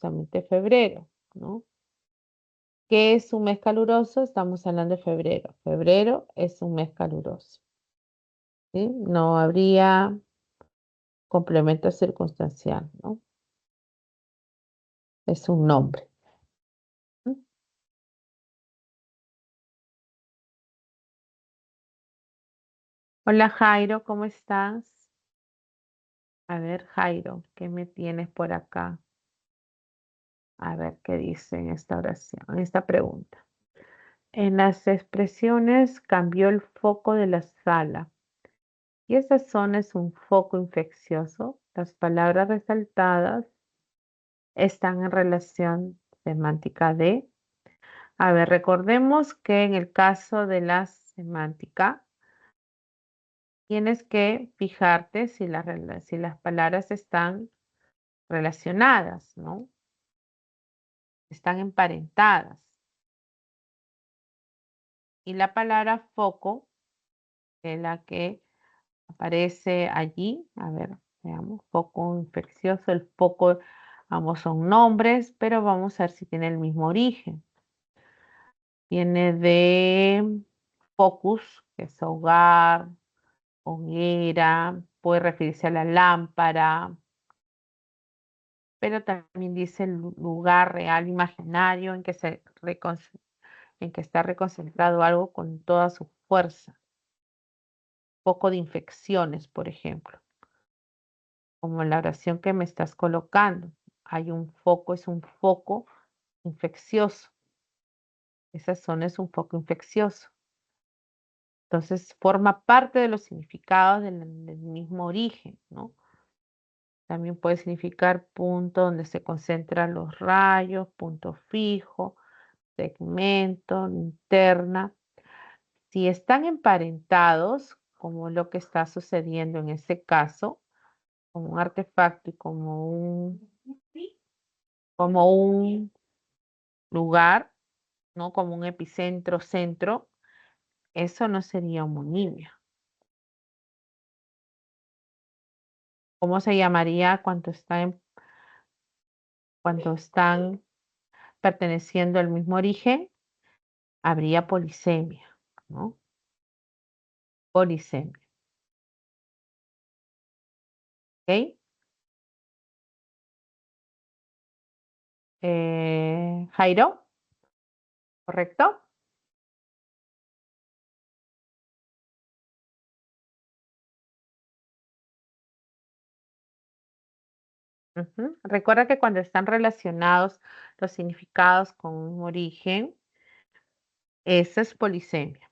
justamente febrero, ¿no? ¿Qué es un mes caluroso? Estamos hablando de febrero. Febrero es un mes caluroso, ¿sí? No habría complemento circunstancial, ¿no? Es un nombre. ¿Mm? Hola Jairo, ¿cómo estás? A ver, Jairo, ¿qué me tienes por acá? A ver qué dice en esta oración, en esta pregunta. En las expresiones cambió el foco de la sala y esa zona es un foco infeccioso. Las palabras resaltadas están en relación semántica de. A ver, recordemos que en el caso de la semántica, tienes que fijarte si las palabras están relacionadas, ¿no? Están emparentadas. Y la palabra foco es la que aparece allí. A ver, veamos, foco infeccioso. El foco, ambos son nombres, pero vamos a ver si tiene el mismo origen. Viene de focus, que es hogar, hoguera, puede referirse a la lámpara, pero también dice el lugar real, imaginario, en que está reconcentrado algo con toda su fuerza. Foco de infecciones, por ejemplo, como la oración que me estás colocando. Hay un foco, es un foco infeccioso. Esa zona es un foco infeccioso. Entonces, forma parte de los significados del mismo origen, ¿no? También puede significar punto donde se concentran los rayos, punto fijo, segmento, linterna. Si están emparentados, como lo que está sucediendo en este caso, como un artefacto y como un lugar, ¿no? Como un epicentro, centro, eso no sería homonimia. ¿Cómo se llamaría cuando están perteneciendo al mismo origen? Habría polisemia, ¿no? Polisemia, ¿ok? Jairo, ¿correcto? Ujú. Recuerda que cuando están relacionados los significados con un origen, esa es polisemia.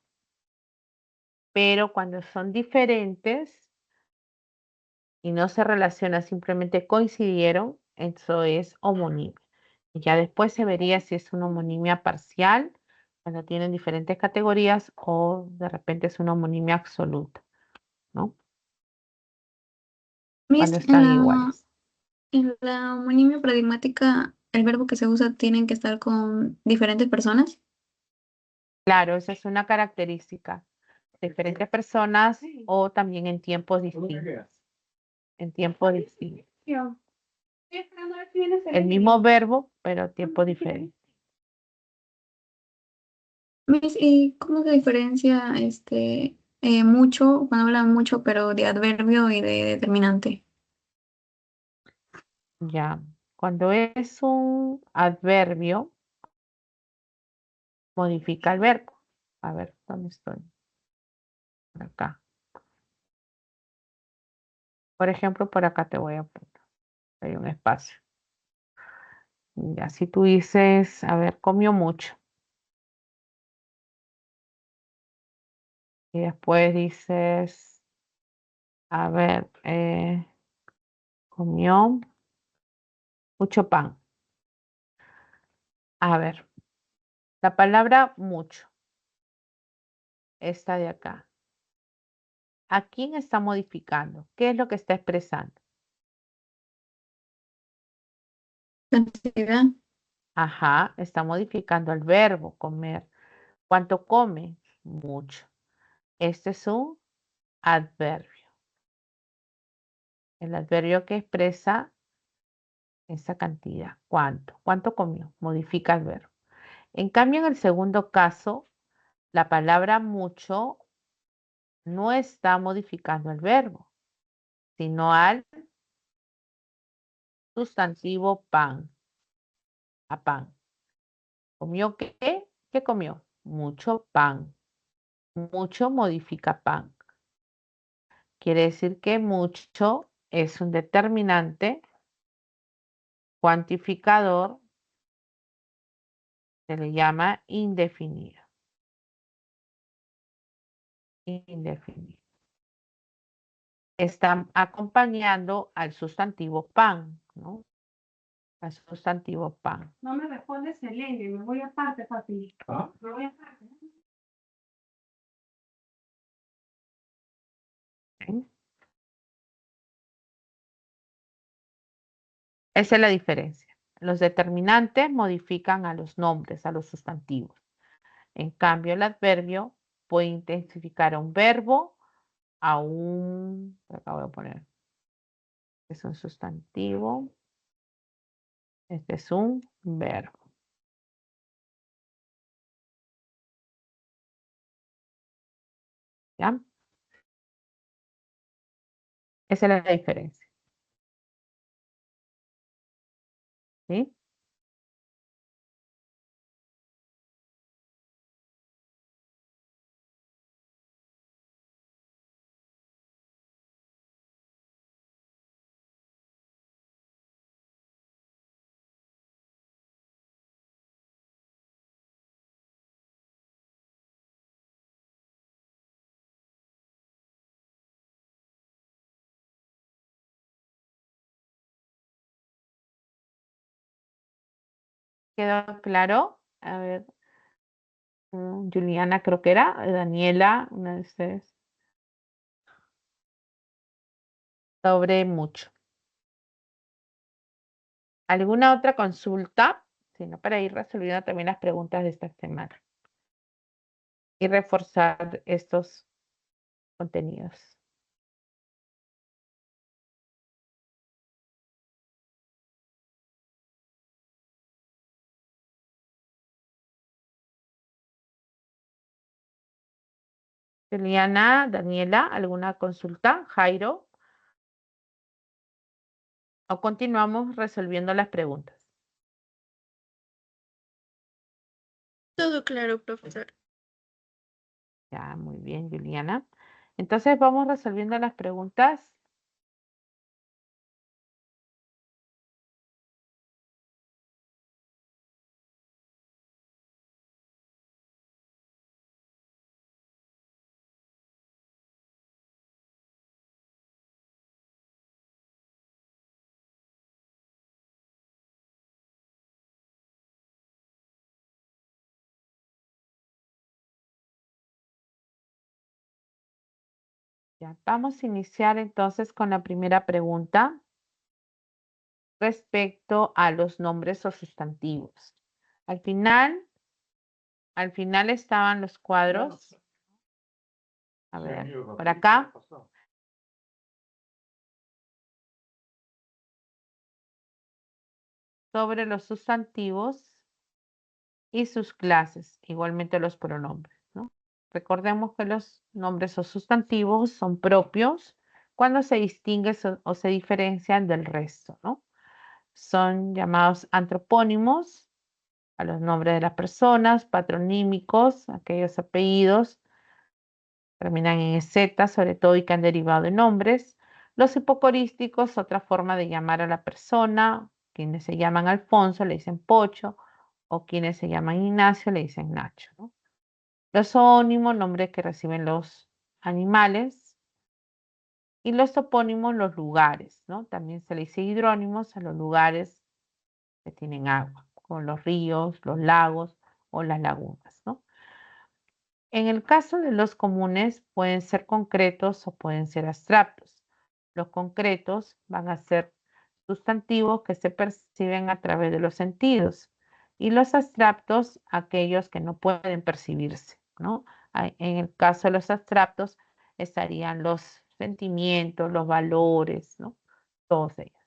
Pero cuando son diferentes y no se relacionan, simplemente coincidieron, eso es homonimia. Y ya después se vería si es una homonimia parcial, cuando tienen diferentes categorías, o de repente es una homonimia absoluta, ¿no? Miss, Cuando están iguales. en la homonimia paradigmática, el verbo que se usa tienen que estar con diferentes personas. Claro, esa es una característica. Diferentes personas o también en tiempos distintos. En tiempos distintos. El mismo verbo, pero tiempo diferente. Miss, ¿y cómo se diferencia mucho, cuando hablan mucho, pero de adverbio y de determinante? Ya. Cuando es un adverbio, modifica el verbo. A ver, ¿dónde estoy? Por acá. Por ejemplo, por acá te voy a poner. Hay un espacio. Ya, si tú dices, a ver, comió mucho. Y después dices, a ver, comió mucho pan. A ver, la palabra mucho, esta de acá. ¿A quién está modificando? ¿Qué es lo que está expresando? Cantidad. Ajá, está modificando el verbo comer. ¿Cuánto come? Mucho. Este es un adverbio. El adverbio que expresa esa cantidad. ¿Cuánto? ¿Cuánto comió? Modifica el verbo. En cambio, en el segundo caso, la palabra mucho no está modificando el verbo, sino al sustantivo pan, a pan. ¿Comió qué? ¿Qué comió? Mucho pan. Mucho modifica pan. Quiere decir que mucho es un determinante cuantificador, se le llama indefinido. Indefinido. Están acompañando al sustantivo pan, ¿no? Al sustantivo pan. No me respondes, Selene, me voy aparte, papi. ¿Ah? Me voy aparte. ¿Sí? Esa es la diferencia. Los determinantes modifican a los nombres, a los sustantivos. En cambio, el adverbio puede intensificar a un verbo, a un, acá voy a poner, es un sustantivo, este es un verbo. ¿Ya? Esa es la diferencia. ¿Sí? ¿Quedó claro? A ver, Juliana creo que era, Daniela, una de ustedes. Sobre mucho. ¿Alguna otra consulta? Sino para ir resolviendo también las preguntas de esta semana y reforzar estos contenidos. Juliana, Daniela, ¿alguna consulta? Jairo. ¿O continuamos resolviendo las preguntas? Todo claro, profesor. Ya, muy bien, Juliana. Entonces vamos resolviendo las preguntas. Ya, vamos a iniciar entonces con la primera pregunta respecto a los nombres o sustantivos. Al final estaban los cuadros. A ver, por acá. Sobre los sustantivos y sus clases, igualmente los pronombres, ¿no? Recordemos que los nombres o sustantivos son propios cuando se distinguen o se diferencian del resto, ¿no? Son llamados antropónimos a los nombres de las personas, patronímicos, aquellos apellidos terminan en z, sobre todo, y que han derivado de nombres. Los hipocorísticos, otra forma de llamar a la persona, quienes se llaman Alfonso le dicen Pocho, o quienes se llaman Ignacio le dicen Nacho, ¿no? Los zoónimos, nombres que reciben los animales, y los topónimos, los lugares, ¿no? También se le dice hidrónimos a los lugares que tienen agua, como los ríos, los lagos o las lagunas, ¿no? En el caso de los comunes, pueden ser concretos o pueden ser abstractos. Los concretos van a ser sustantivos que se perciben a través de los sentidos y los abstractos aquellos que no pueden percibirse, ¿no? En el caso de los abstractos estarían los sentimientos, los valores, ¿no? Todos ellos.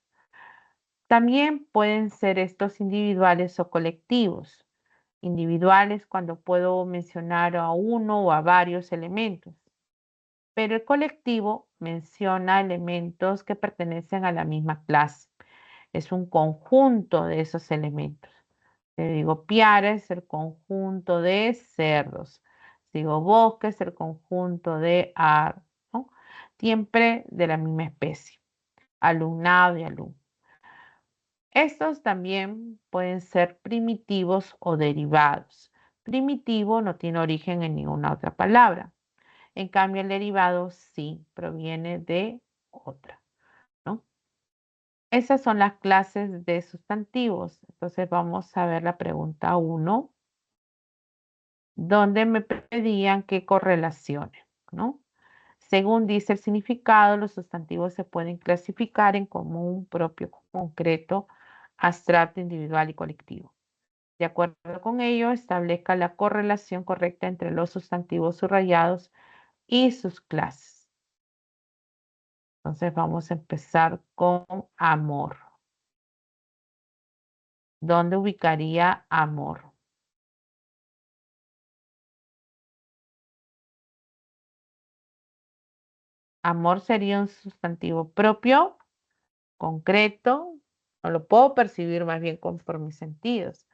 También pueden ser estos individuales o colectivos. Individuales cuando puedo mencionar a uno o a varios elementos, pero el colectivo menciona elementos que pertenecen a la misma clase. Es un conjunto de esos elementos. Si digo piara es el conjunto de cerdos. Si digo bosque es el conjunto de árboles, ¿no? Siempre de la misma especie. Alumnado y alumno. Estos también pueden ser primitivos o derivados. Primitivo no tiene origen en ninguna otra palabra. En cambio, el derivado sí proviene de otra, ¿no? Esas son las clases de sustantivos. Entonces vamos a ver la pregunta 1, donde me pedían que correlacione, ¿no? Según dice el significado, los sustantivos se pueden clasificar en común, propio, concreto, abstracto, individual y colectivo. De acuerdo con ello, establezca la correlación correcta entre los sustantivos subrayados y sus clases. Entonces vamos a empezar con amor. ¿Dónde ubicaría amor? Amor sería un sustantivo propio, concreto, no lo puedo percibir más bien por mis sentidos.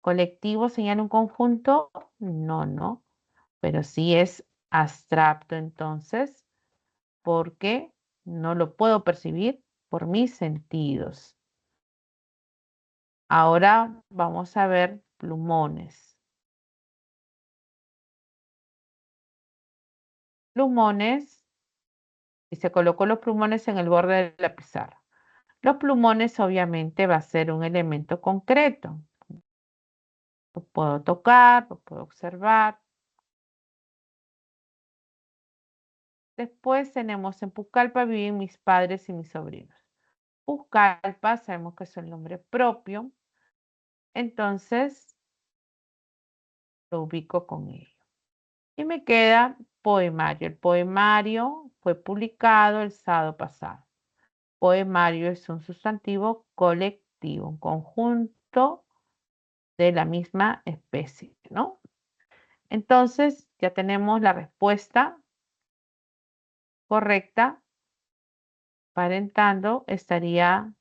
¿Colectivo señala un conjunto? No, no, pero sí es abstracto entonces, porque no lo puedo percibir por mis sentidos. Ahora vamos a ver plumones. Plumones, y se colocó los plumones en el borde de la pizarra. Los plumones obviamente va a ser un elemento concreto. Lo puedo tocar, lo puedo observar. Después tenemos en Pucallpa viven mis padres y mis sobrinos. Pucallpa sabemos que es el nombre propio, entonces lo ubico con ello. Y me queda poemario. El poemario fue publicado el sábado pasado. Poemario es un sustantivo colectivo, un conjunto de la misma especie, ¿no? Entonces ya tenemos la respuesta correcta. Parentando estaría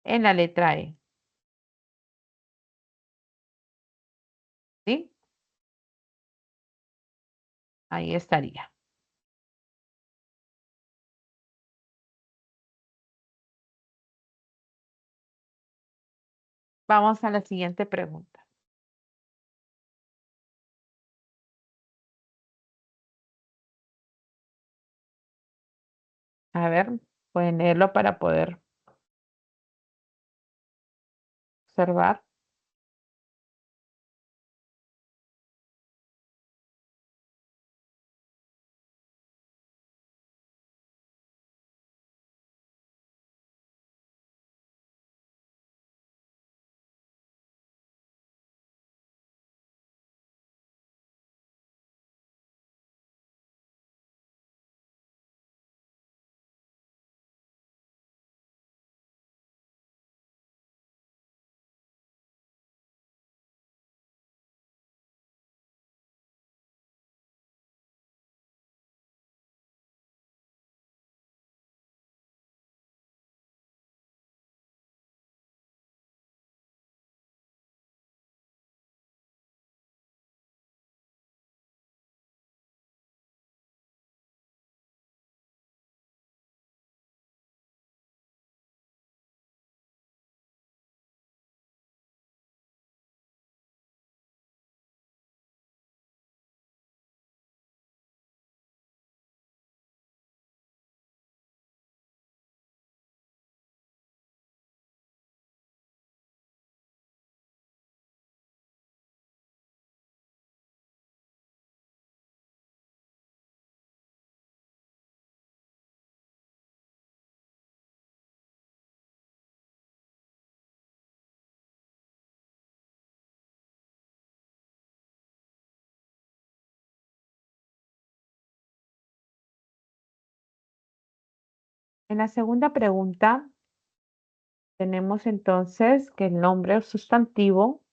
en la letra E. ¿Sí? Ahí estaría. Vamos a la siguiente pregunta. A ver, pueden leerlo para poder observar. En la segunda pregunta tenemos entonces que el nombre o sustantivo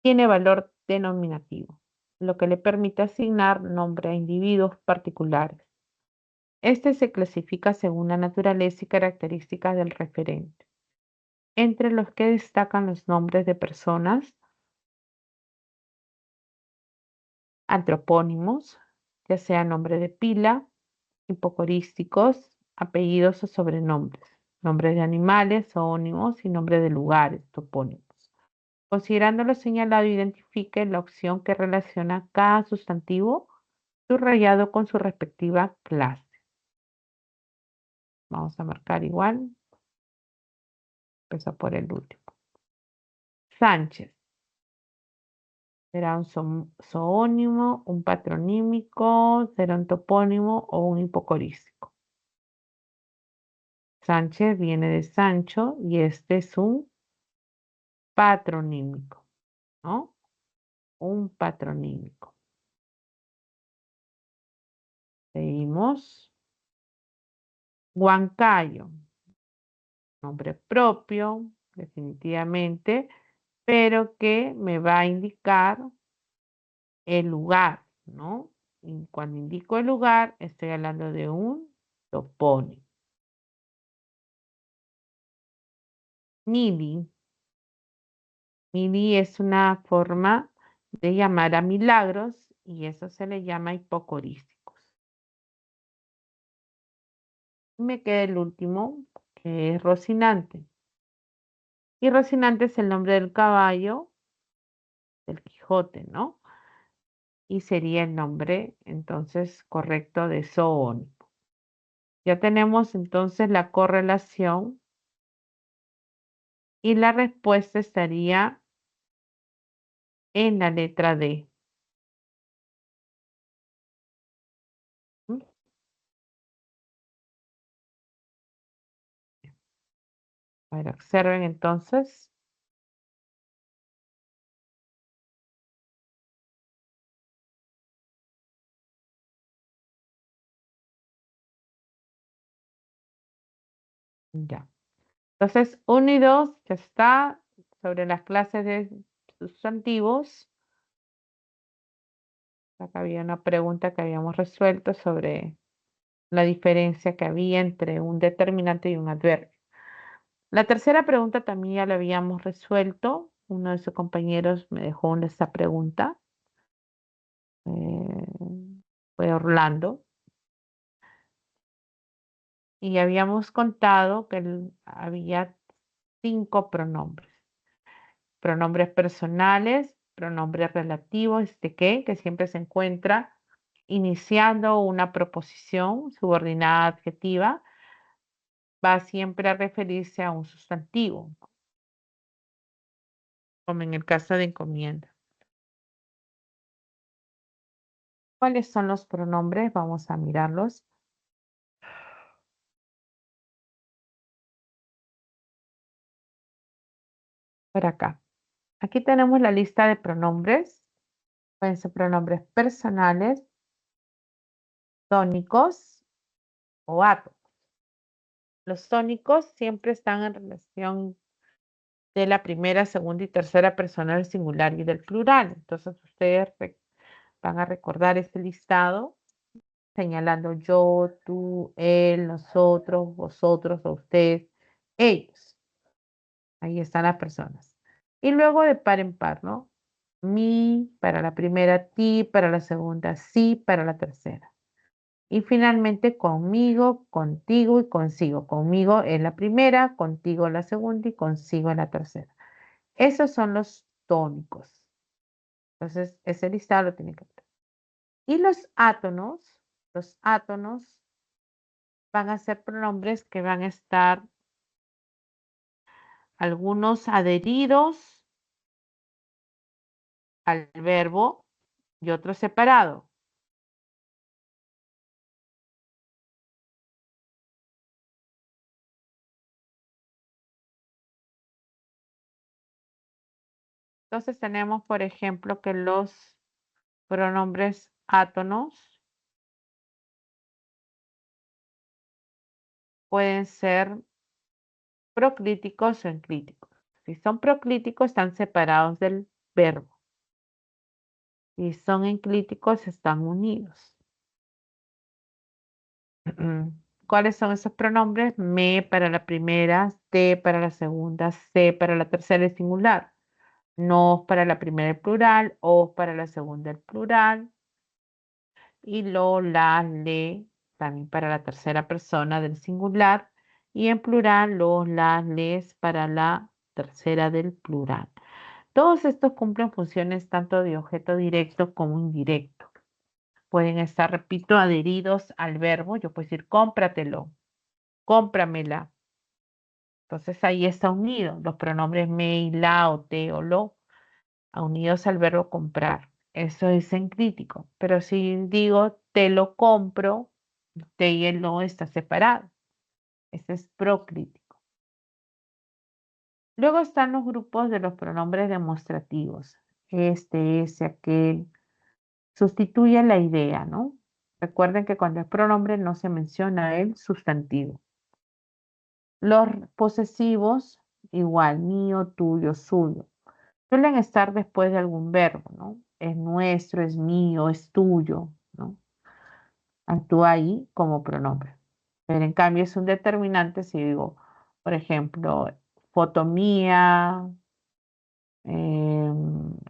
tiene valor denominativo, lo que le permite asignar nombre a individuos particulares. Este se clasifica según la naturaleza y características del referente, entre los que destacan los nombres de personas, antropónimos, ya sea nombre de pila, hipocorísticos, apellidos o sobrenombres, nombres de animales, zoónimos y nombres de lugares, topónimos. Considerando lo señalado, identifique la opción que relaciona cada sustantivo subrayado con su respectiva clase. Vamos a marcar igual. Empezó por el último. Sánchez. Será un zoónimo, un patronímico, será un topónimo o un hipocorístico. Sánchez viene de Sancho y este es un patronímico, ¿no? Un patronímico. Seguimos. Huancayo. Nombre propio, definitivamente, pero que me va a indicar el lugar, ¿no? Y cuando indico el lugar, estoy hablando de un topónimo. Mili. Mili es una forma de llamar a milagros y eso se le llama hipocorísticos. Me queda el último, que es Rocinante. Y Rocinante es el nombre del caballo, del Quijote, ¿no? Y sería el nombre entonces correcto de zoónimo. Ya tenemos entonces la correlación y la respuesta estaría en la letra D. ¿Mm? A ver, observen entonces. Ya. Entonces, 1 y 2 ya está sobre las clases de sustantivos. Acá había una pregunta que habíamos resuelto sobre la diferencia que había entre un determinante y un adverbio. La tercera pregunta también ya la habíamos resuelto. Uno de sus compañeros me dejó esta pregunta. Fue Orlando. Y habíamos contado que había 5 pronombres. Pronombres personales, pronombres relativos, que siempre se encuentra iniciando una proposición subordinada adjetiva, va siempre a referirse a un sustantivo, como en el caso de encomienda. ¿Cuáles son los pronombres? Vamos a mirarlos. Por acá. Aquí tenemos la lista de pronombres. Pueden ser pronombres personales, tónicos o átomos. Los tónicos siempre están en relación de la primera, segunda y tercera persona del singular y del plural. Entonces ustedes van a recordar este listado señalando yo, tú, él, nosotros, vosotros o ustedes, ellos. Ahí están las personas. Y luego de par en par, ¿no? Mi para la primera, ti para la segunda, sí para la tercera. Y finalmente conmigo, contigo y consigo. Conmigo en la primera, contigo en la segunda y consigo en la tercera. Esos son los tónicos. Entonces, ese listado lo tienen que ver. Y los átonos van a ser pronombres que van a estar algunos adheridos al verbo y otros separados. Entonces tenemos, por ejemplo, que los pronombres átonos pueden ser proclíticos o enclíticos. Si son proclíticos, están separados del verbo. Si son enclíticos, están unidos. ¿Cuáles son esos pronombres? Me para la primera, te para la segunda, se para la tercera el singular, nos para la primera el plural, os para la segunda el plural, y lo, la, le también para la tercera persona del singular, y en plural los, las, les para la tercera del plural. Todos estos cumplen funciones tanto de objeto directo como indirecto. Pueden estar, repito, adheridos al verbo. Yo puedo decir cómpratelo, cómpramela. Entonces ahí está unido los pronombres me y la o te o lo, unidos al verbo comprar. Eso es en crítico. Pero si digo te lo compro, te y el no está separado. Ese es procrítico. Luego están los grupos de los pronombres demostrativos. Este, ese, aquel. Sustituye la idea, ¿no? Recuerden que cuando es pronombre no se menciona el sustantivo. Los posesivos, igual, mío, tuyo, suyo, suelen estar después de algún verbo, ¿no? Es nuestro, es mío, es tuyo, ¿no? Actúa ahí como pronombre. Pero en cambio es un determinante si digo, por ejemplo, foto mía,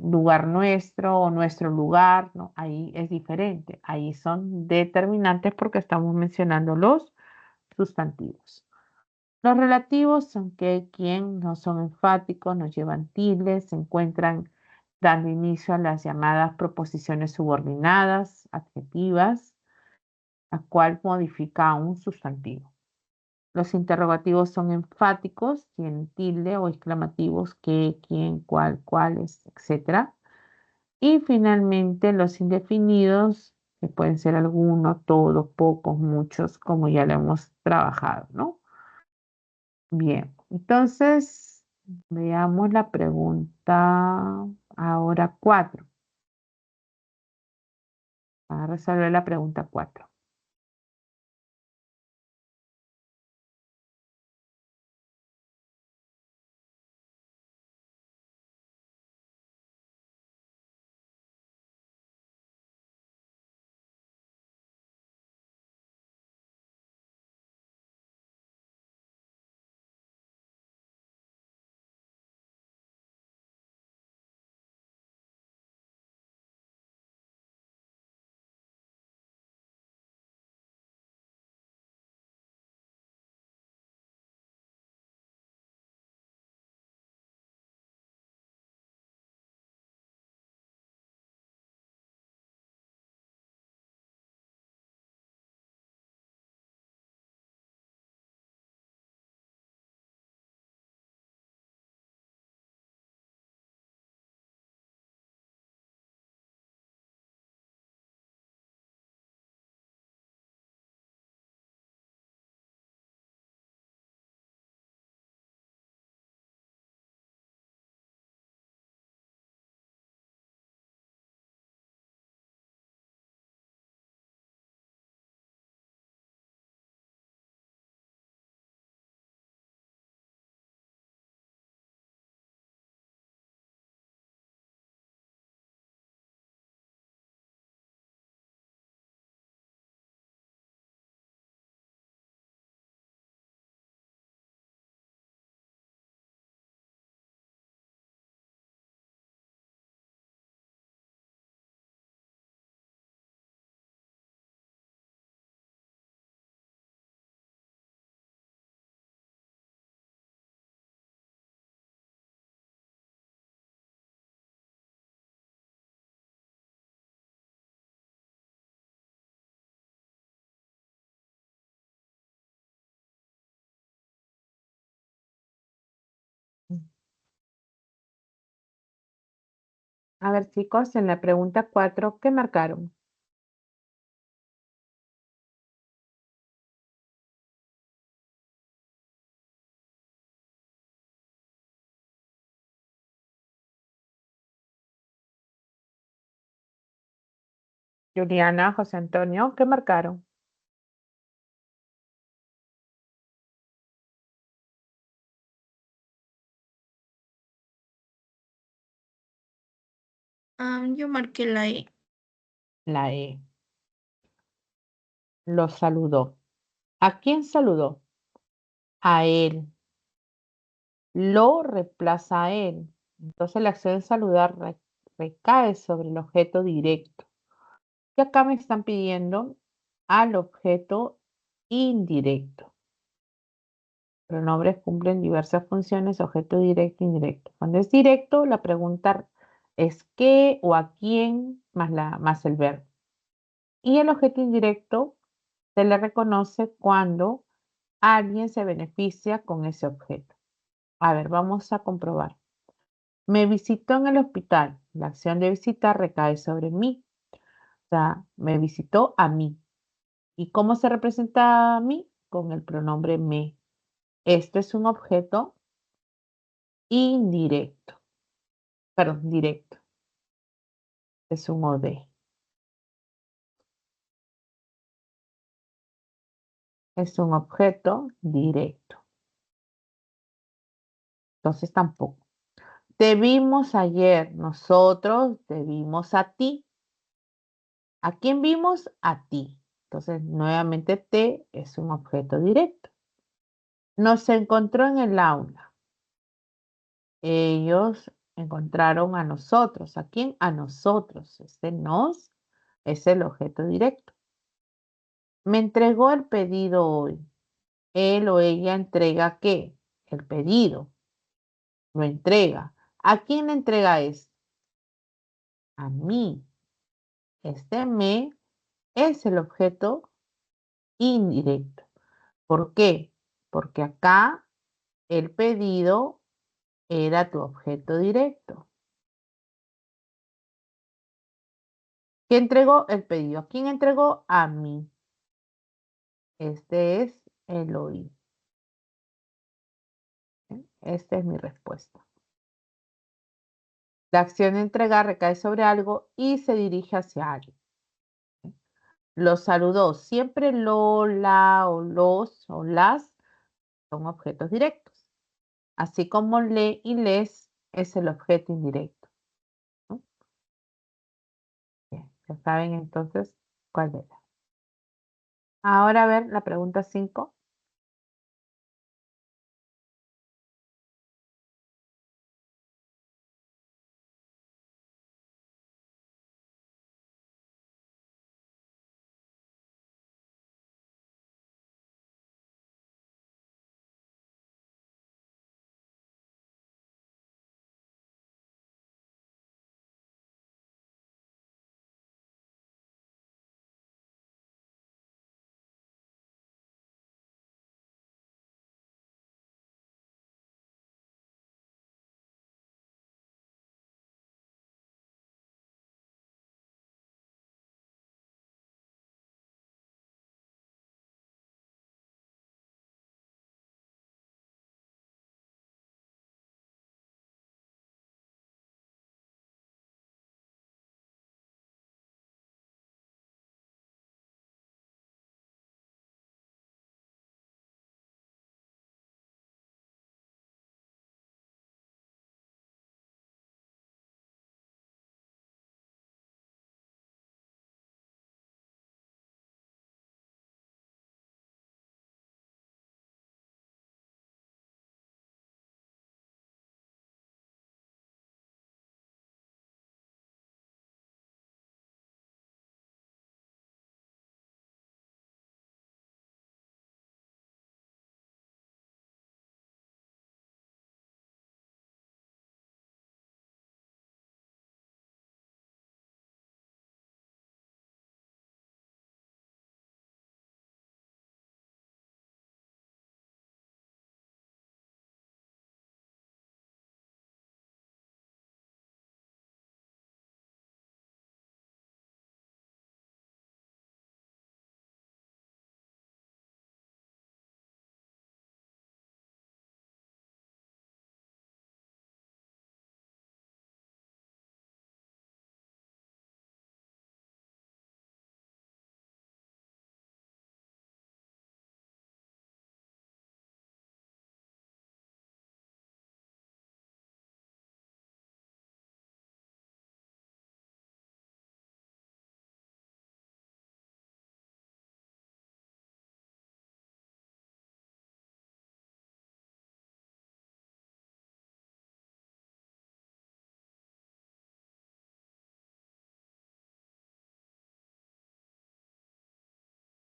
lugar nuestro o nuestro lugar, ¿no? Ahí es diferente. Ahí son determinantes porque estamos mencionando los sustantivos. Los relativos son que, quien, no son enfáticos, no llevan tildes, se encuentran dando inicio a las llamadas proposiciones subordinadas, adjetivas, la cual modifica a un sustantivo. Los interrogativos son enfáticos, tienen tilde o exclamativos, que, quién, cuál, cuáles, etc. Y finalmente los indefinidos, que pueden ser algunos, todos, pocos, muchos, como ya lo hemos trabajado, ¿no? Bien, entonces veamos la pregunta ahora 4. Para resolver la pregunta 4. A ver, chicos, en la pregunta 4, ¿qué marcaron? Juliana, José Antonio, ¿qué marcaron? Yo marqué la E. La E. Lo saludó. ¿A quién saludó? A él. Lo reemplaza a él. Entonces la acción de saludar recae sobre el objeto directo. Y acá me están pidiendo al objeto indirecto. Pronombres cumplen diversas funciones, objeto directo e indirecto. Cuando es directo, la pregunta es qué o a quién más el verbo. Y el objeto indirecto se le reconoce cuando alguien se beneficia con ese objeto. A ver, vamos a comprobar. Me visitó en el hospital. La acción de visitar recae sobre mí. O sea, me visitó a mí. ¿Y cómo se representa a mí? Con el pronombre me. Este es un objeto indirecto. Perdón, directo. Es un OD. Es un objeto directo. Entonces tampoco. Te vimos ayer. Nosotros te vimos a ti. ¿A quién vimos? A ti. Entonces, nuevamente te es un objeto directo. Nos encontró en el aula. Ellos encontraron a nosotros. ¿A quién? A nosotros. Este nos es el objeto directo. Me entregó el pedido hoy. Él o ella entrega ¿qué? El pedido. Lo entrega. ¿A quién le entrega esto? A mí. Este me es el objeto indirecto. ¿Por qué? Porque acá el pedido era tu objeto directo. ¿Quién entregó el pedido? ¿A quién entregó? A mí. Este es el oír. Esta es mi respuesta. La acción de entregar recae sobre algo y se dirige hacia alguien. Lo saludó. Siempre lo, la o los o las son objetos directos. Así como le y les es el objeto indirecto. ¿No? Bien, ya saben entonces cuál era. Ahora a ver la pregunta 5.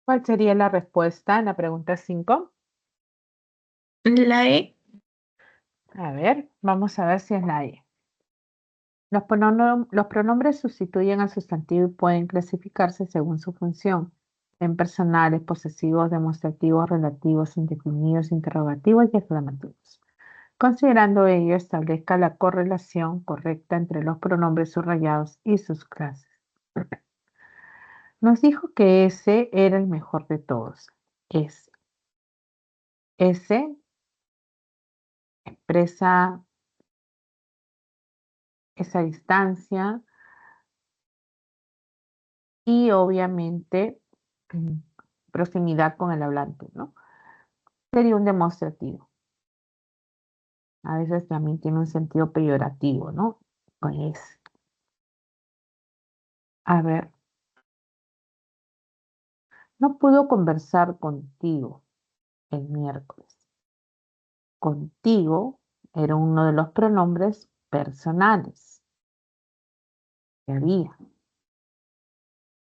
¿Cuál sería la respuesta en la pregunta 5? La E. A ver, vamos a ver si es la E. Los pronombres sustituyen al sustantivo y pueden clasificarse según su función, en personales, posesivos, demostrativos, relativos, indefinidos, interrogativos y exclamativos. Considerando ello, establezca la correlación correcta entre los pronombres subrayados y sus clases. Nos dijo que ese era el mejor de todos. Ese expresa esa distancia y obviamente mm, proximidad con el hablante, ¿no? Sería un demostrativo. A veces también tiene un sentido peyorativo, ¿no? Pues, a ver, no puedo conversar contigo el miércoles. Contigo era uno de los pronombres personales que había.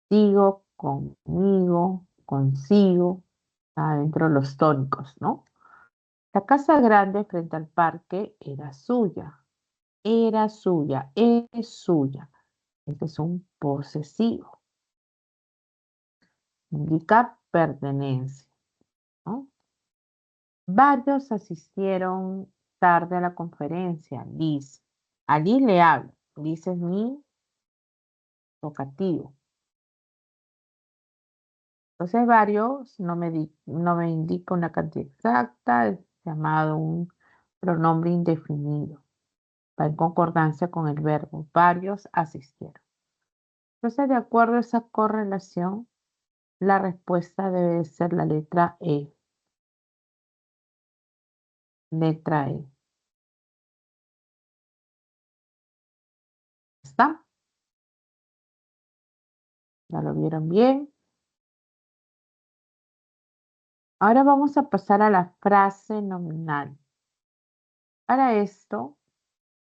Digo, conmigo, consigo, adentro los tónicos, ¿no? La casa grande frente al parque era suya, es suya. Este es un posesivo. Indica pertenencia, ¿no? Varios asistieron tarde a la conferencia. Liz. A Liz le hablo. Liz es mi vocativo. Entonces, varios no me indica una cantidad exacta, es llamado un pronombre indefinido. Va en concordancia con el verbo. Varios asistieron. Entonces, de acuerdo a esa correlación, la respuesta debe ser la letra E. Letra E. ¿Está? ¿Ya lo vieron bien? Ahora vamos a pasar a la frase nominal. Para esto,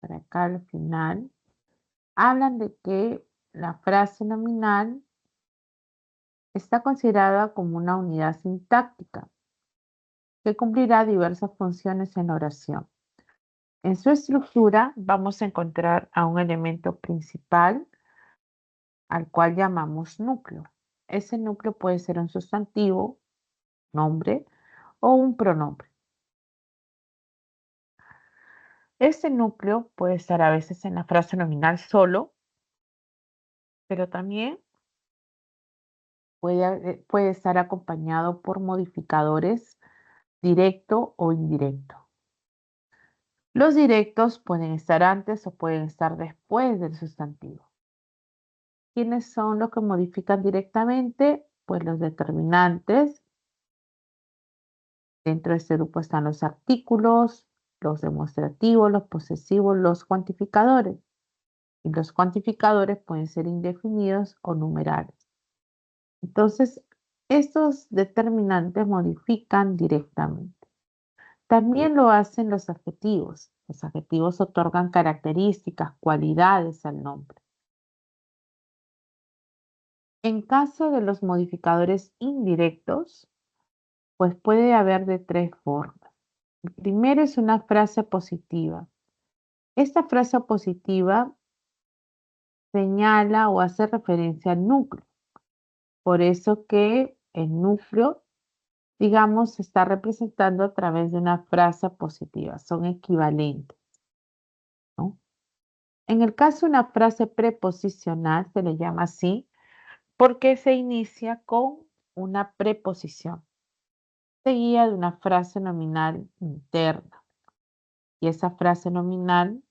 para acá al final, hablan de que la frase nominal está considerada como una unidad sintáctica que cumplirá diversas funciones en la oración. En su estructura vamos a encontrar a un elemento principal al cual llamamos núcleo. Ese núcleo puede ser un sustantivo, nombre o un pronombre. Este núcleo puede estar a veces en la frase nominal solo, pero también puede estar acompañado por modificadores directo o indirecto. Los directos pueden estar antes o pueden estar después del sustantivo. ¿Quiénes son los que modifican directamente? Pues los determinantes. Dentro de este grupo están los artículos, los demostrativos, los posesivos, los cuantificadores. Y los cuantificadores pueden ser indefinidos o numerales. Entonces, estos determinantes modifican directamente. También lo hacen los adjetivos. Los adjetivos otorgan características, cualidades al nombre. En caso de los modificadores indirectos, pues puede haber de tres formas. El primero es una frase positiva. Esta frase positiva señala o hace referencia al núcleo. Por eso que el núcleo, digamos, se está representando a través de una frase positiva. Son equivalentes, ¿no? En el caso de una frase preposicional, se le llama así porque se inicia con una preposición, seguida de una frase nominal interna. Y esa frase nominal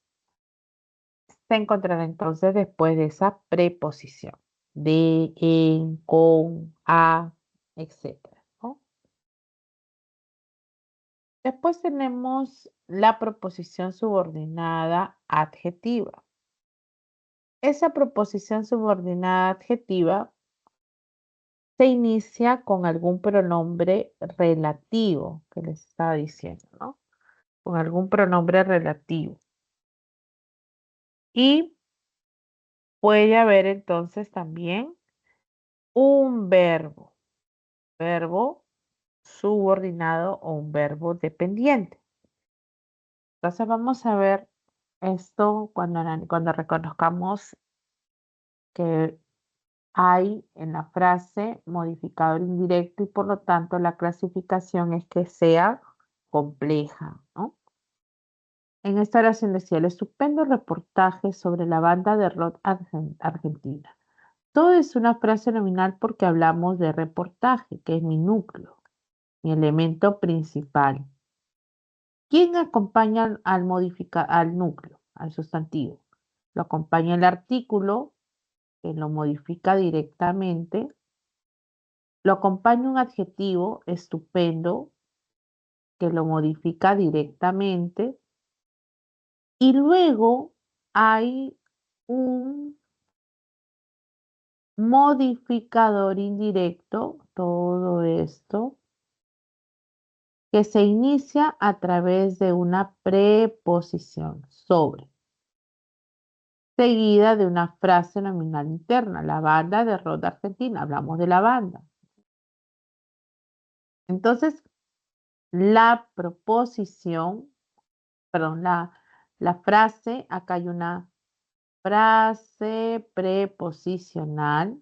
se encontrará entonces después de esa preposición. De, en, con, a, etcétera, ¿no? Después tenemos la proposición subordinada adjetiva. Esa proposición subordinada adjetiva se inicia con algún pronombre relativo que les estaba diciendo, ¿no? Con algún pronombre relativo. Y puede haber entonces también un verbo. verbo subordinado o un verbo dependiente. Entonces vamos a ver esto cuando reconozcamos que hay en la frase modificador indirecto y por lo tanto la clasificación es que sea compleja, ¿no? En esta oración decía el estupendo reportaje sobre la banda de rock argentina. Todo es una frase nominal porque hablamos de reportaje, que es mi núcleo, mi elemento principal. ¿Quién acompaña al núcleo, al sustantivo? Lo acompaña el artículo, que lo modifica directamente. Lo acompaña un adjetivo estupendo, que lo modifica directamente. Y luego hay un modificador indirecto, todo esto, que se inicia a través de una preposición sobre, seguida de una frase nominal interna. La banda de rock de Argentina, hablamos de la banda. Entonces, la proposición, perdón, la frase, acá hay una frase preposicional.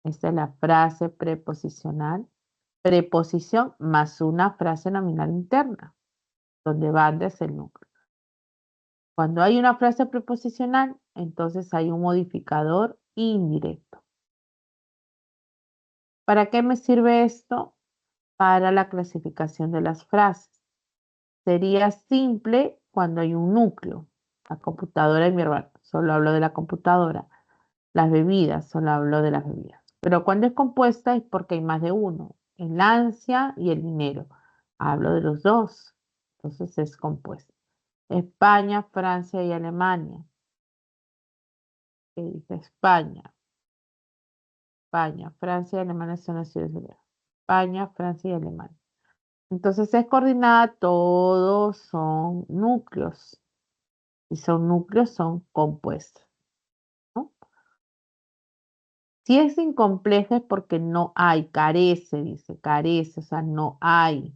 Esta es la frase preposicional. Preposición más una frase nominal interna, donde banda es el núcleo. Cuando hay una frase preposicional, entonces hay un modificador indirecto. ¿Para qué me sirve esto? Para la clasificación de las frases. Sería simple cuando hay un núcleo. La computadora y mi hermano. Solo hablo de la computadora. Las bebidas, solo hablo de las bebidas. Pero cuando es compuesta es porque hay más de uno. El ansia y el dinero. Hablo de los dos. Entonces es compuesta. España, Francia y Alemania. ¿Qué dice España? España, Francia y Alemania son las ciudades de España, Francia y Alemania. Entonces es coordinada, todos son núcleos. Y son núcleos, son compuestos, ¿no? Si es incompleja es porque no hay, carece, dice, carece, o sea, no hay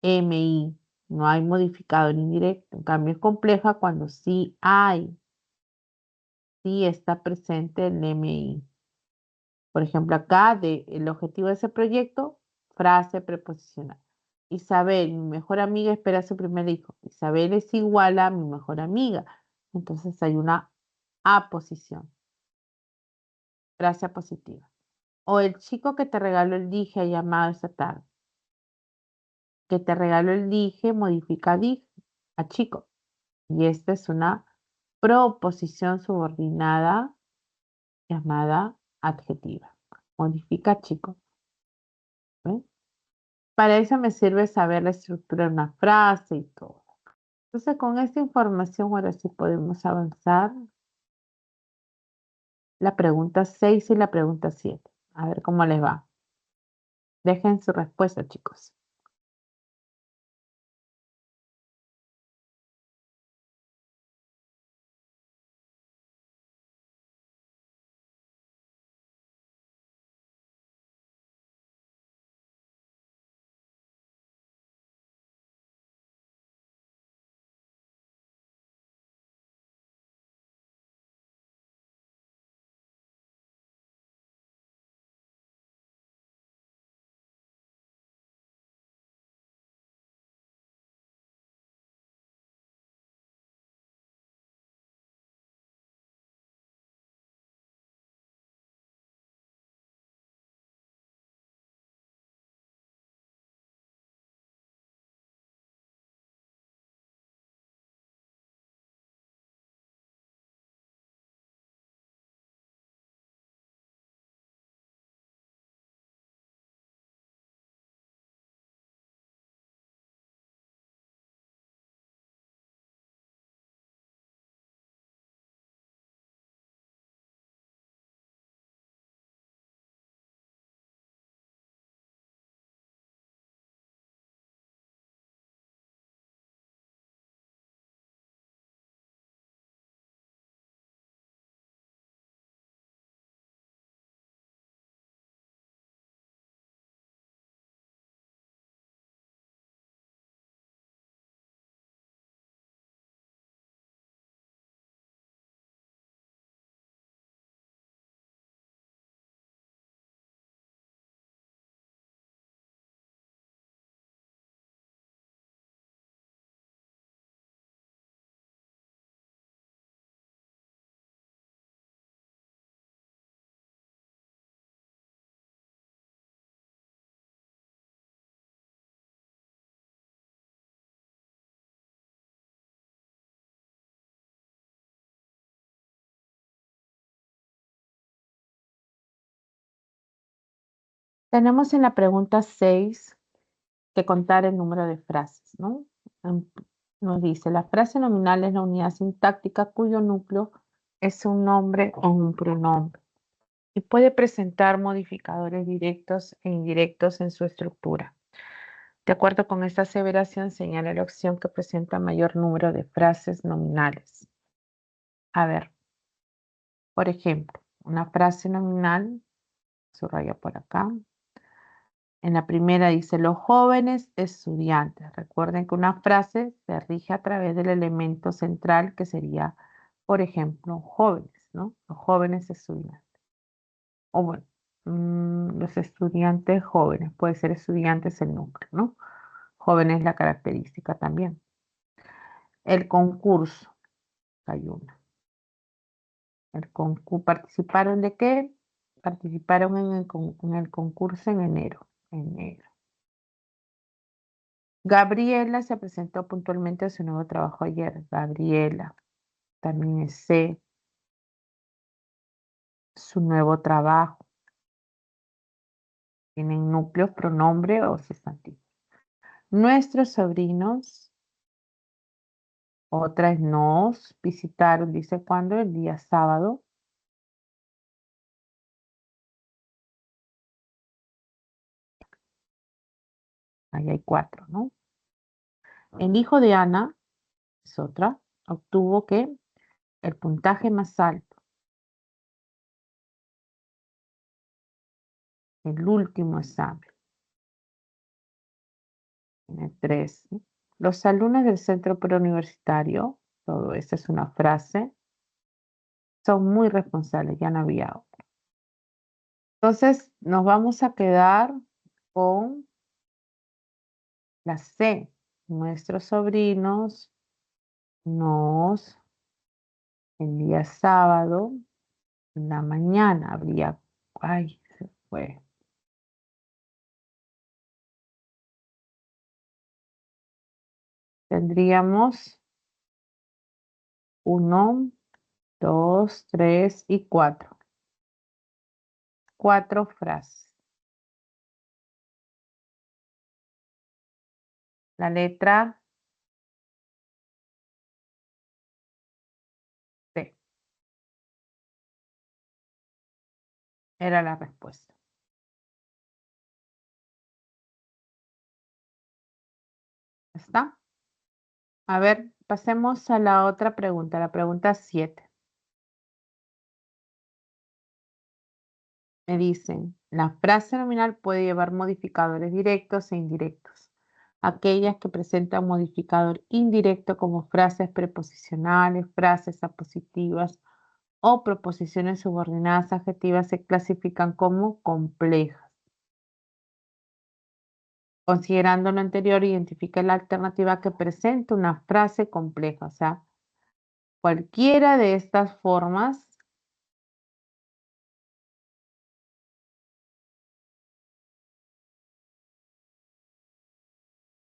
MI, no hay modificador indirecto. En cambio es compleja cuando sí hay, sí está presente el MI. Por ejemplo, acá el objetivo de ese proyecto, frase preposicional. Isabel, mi mejor amiga, espera a su primer hijo. Isabel es igual a mi mejor amiga. Entonces hay una aposición, frase positiva. O el chico que te regaló el dije ha llamado esta tarde. Que te regaló el dije modifica dije a chico. Y esta es una proposición subordinada llamada adjetiva. Modifica chico. ¿Ven? Para eso me sirve saber la estructura de una frase y todo. Entonces, con esta información, ahora sí podemos avanzar. La pregunta 6 y la pregunta 7. A ver cómo les va. Dejen su respuesta, chicos. Tenemos en la pregunta 6 que contar el número de frases, ¿no? Nos dice, la frase nominal es la unidad sintáctica cuyo núcleo es un nombre o un pronombre y puede presentar modificadores directos e indirectos en su estructura. De acuerdo con esta aseveración, señala la opción que presenta mayor número de frases nominales. A ver, por ejemplo, una frase nominal, subraya por acá. En la primera dice los jóvenes estudiantes. Recuerden que una frase se rige a través del elemento central que sería, por ejemplo, jóvenes, ¿no? Los jóvenes estudiantes. O bueno, los estudiantes jóvenes, puede ser estudiantes el núcleo, ¿no? Jóvenes la característica también. El concurso, hay una. ¿Participaron de qué? Participaron en el concurso en enero. Gabriela se presentó puntualmente a su nuevo trabajo ayer. Gabriela. También es C. Su nuevo trabajo. Tienen núcleos, pronombre o sustantivo. Nuestros sobrinos. Otra es nos visitaron. ¿Dice cuándo? El día sábado. Ahí hay 4, ¿no? El hijo de Ana, es otra, obtuvo que el puntaje más alto. El último examen. Tiene 3. ¿Sí? Los alumnos del centro preuniversitario, todo esto es una frase, son muy responsables, ya no había otra. Entonces, nos vamos a quedar con la C. Nuestros sobrinos nos, el día sábado, en la mañana, habría, ay, se fue. Tendríamos 1, 2, 3 y 4. 4 frases. La letra C era la respuesta. ¿Está? A ver, pasemos a la otra pregunta, la pregunta 7. Me dicen, la frase nominal puede llevar modificadores directos e indirectos. Aquellas que presentan modificador indirecto como frases preposicionales, frases apositivas o proposiciones subordinadas adjetivas se clasifican como complejas. Considerando lo anterior, identifica la alternativa que presenta una frase compleja. O sea, cualquiera de estas formas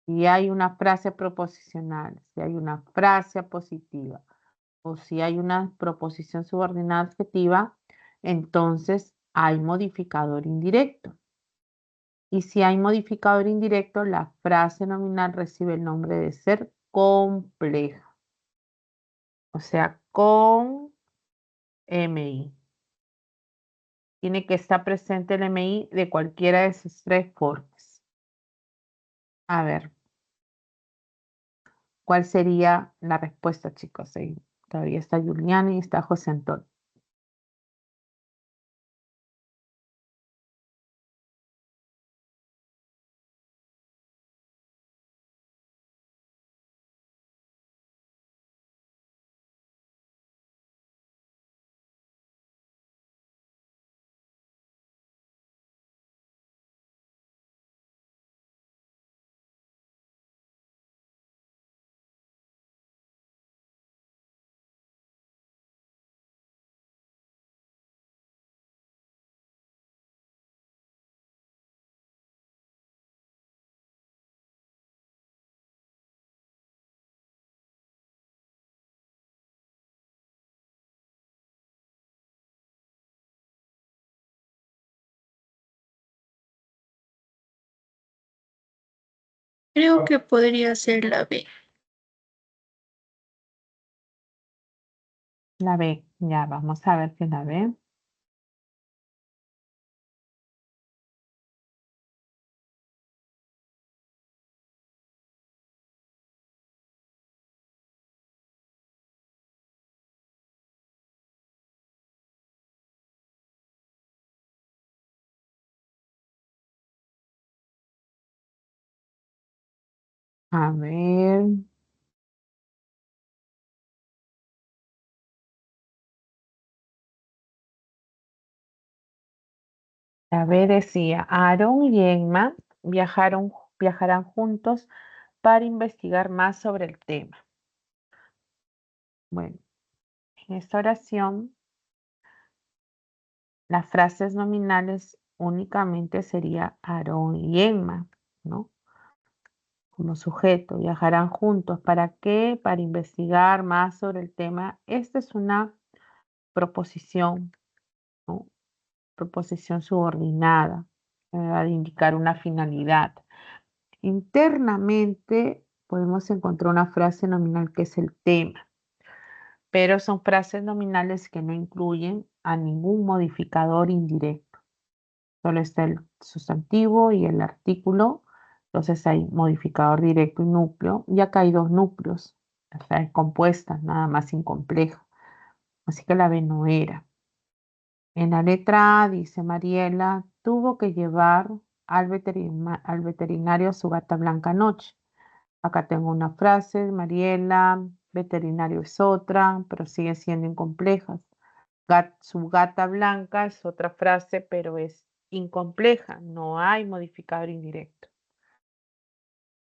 si hay una frase proposicional, si hay una frase apositiva o si hay una proposición subordinada adjetiva, entonces hay modificador indirecto. Y si hay modificador indirecto, la frase nominal recibe el nombre de ser compleja. O sea, con MI. Tiene que estar presente el MI de cualquiera de sus 3 formas. A ver. ¿Cuál sería la respuesta, chicos? Ahí todavía está Juliana y está José Antonio. Creo que podría ser la B. La B, ya vamos a ver si la B. A ver. La B decía, Aarón y Emma viajarán juntos para investigar más sobre el tema. Bueno, en esta oración, las frases nominales únicamente sería Aarón y Emma, ¿no? Como sujeto, viajarán juntos. ¿Para qué? Para investigar más sobre el tema. Esta es una proposición, ¿no? Proposición subordinada, de indicar una finalidad. Internamente podemos encontrar una frase nominal que es el tema, pero son frases nominales que no incluyen a ningún modificador indirecto. Solo está el sustantivo y el artículo. Entonces hay modificador directo y núcleo. Y acá hay dos núcleos. O sea, es compuesta, nada más incompleja. Así que la B no era. En la letra A dice Mariela, tuvo que llevar al veterinario a su gata blanca anoche. Acá tengo una frase, Mariela, veterinario es otra, pero siguen siendo incomplejas. Su gata blanca es otra frase, pero es incompleja, no hay modificador indirecto.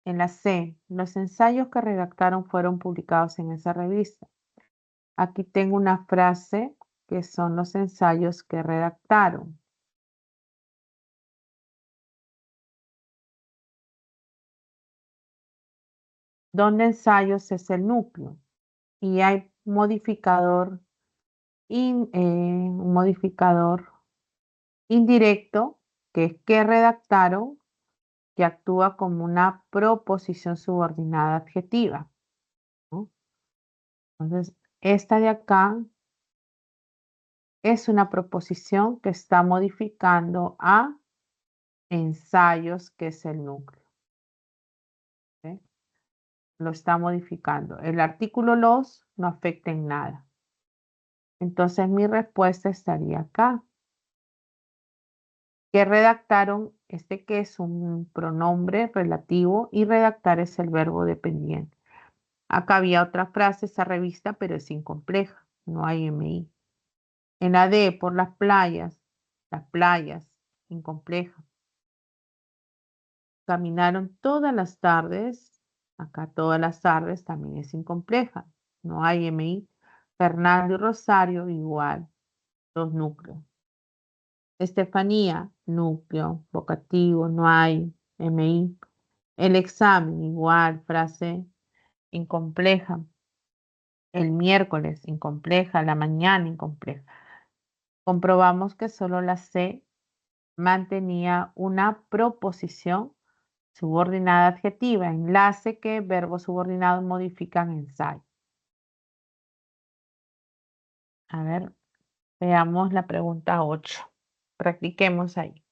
En la C, los ensayos que redactaron fueron publicados en esa revista. Aquí tengo una frase que son los ensayos que redactaron. Donde ensayos es el núcleo y hay un modificador indirecto, que es que redactaron, que actúa como una proposición subordinada adjetiva, ¿no? Entonces, esta de acá es una proposición que está modificando a ensayos, que es el núcleo. ¿Ok? Lo está modificando. El artículo los no afecta en nada. Entonces, mi respuesta estaría acá. Que redactaron, este que es un pronombre relativo y redactar es el verbo dependiente. Acá había otra frase, esa revista, pero es incompleja, no hay MI. En la D, por las playas, incompleja. Caminaron todas las tardes, acá todas las tardes también es incompleja, no hay MI. Fernando y Rosario, igual, dos núcleos. Estefanía, núcleo, vocativo, no hay MI. El examen, igual, frase incompleja. El miércoles, incompleja. La mañana, incompleja. Comprobamos que solo la C mantenía una proposición subordinada adjetiva, enlace que verbos subordinados modifican ensayo. A ver, veamos la pregunta 8. Practiquemos ahí.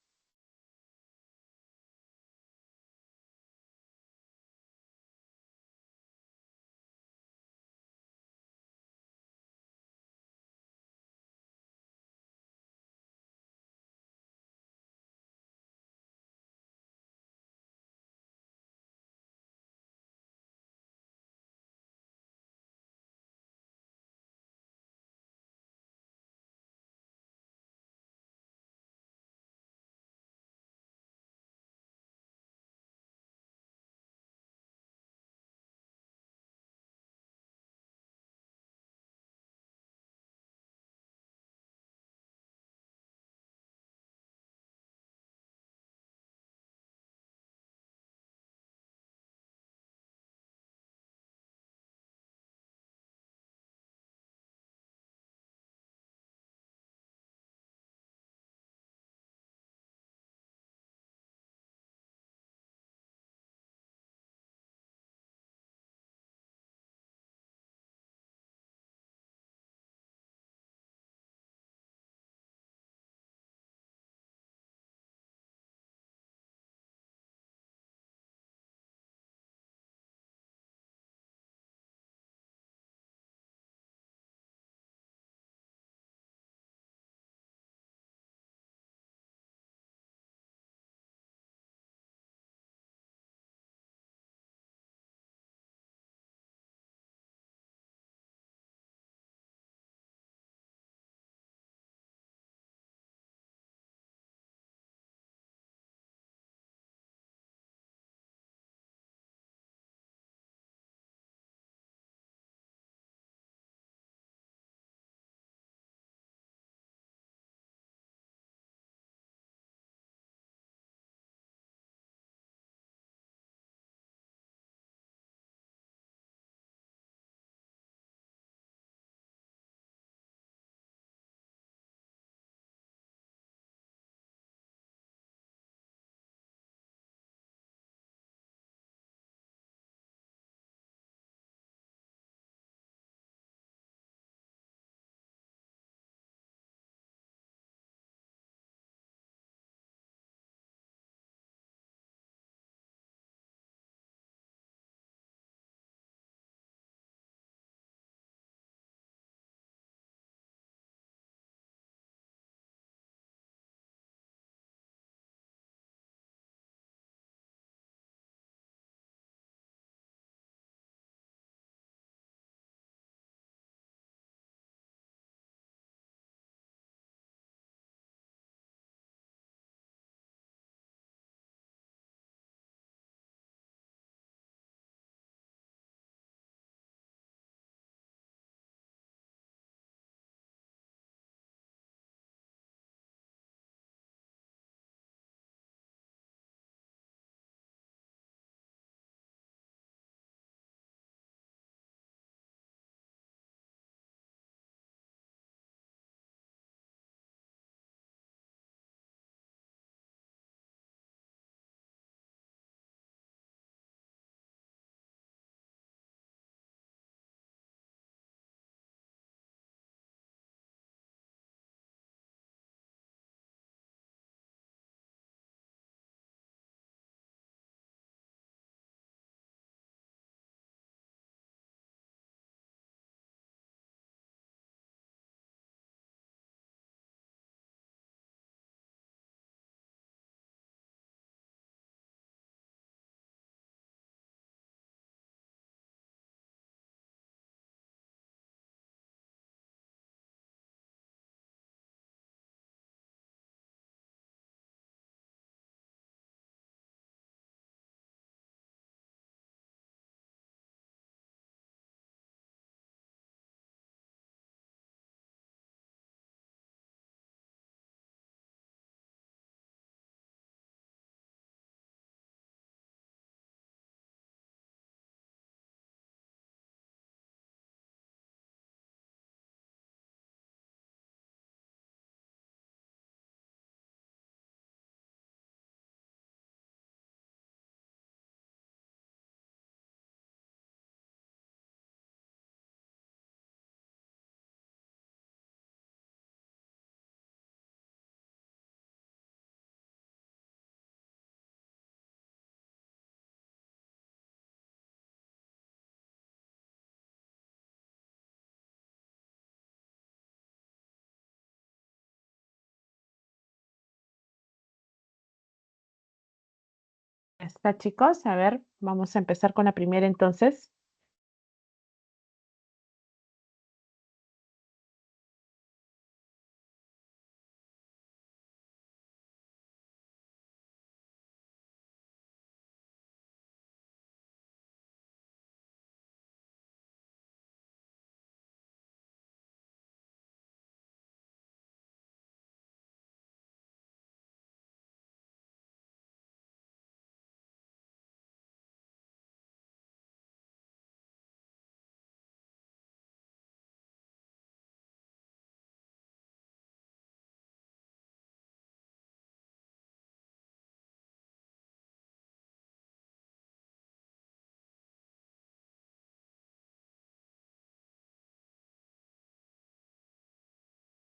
¿Está, chicos? A ver, vamos a empezar con la primera entonces.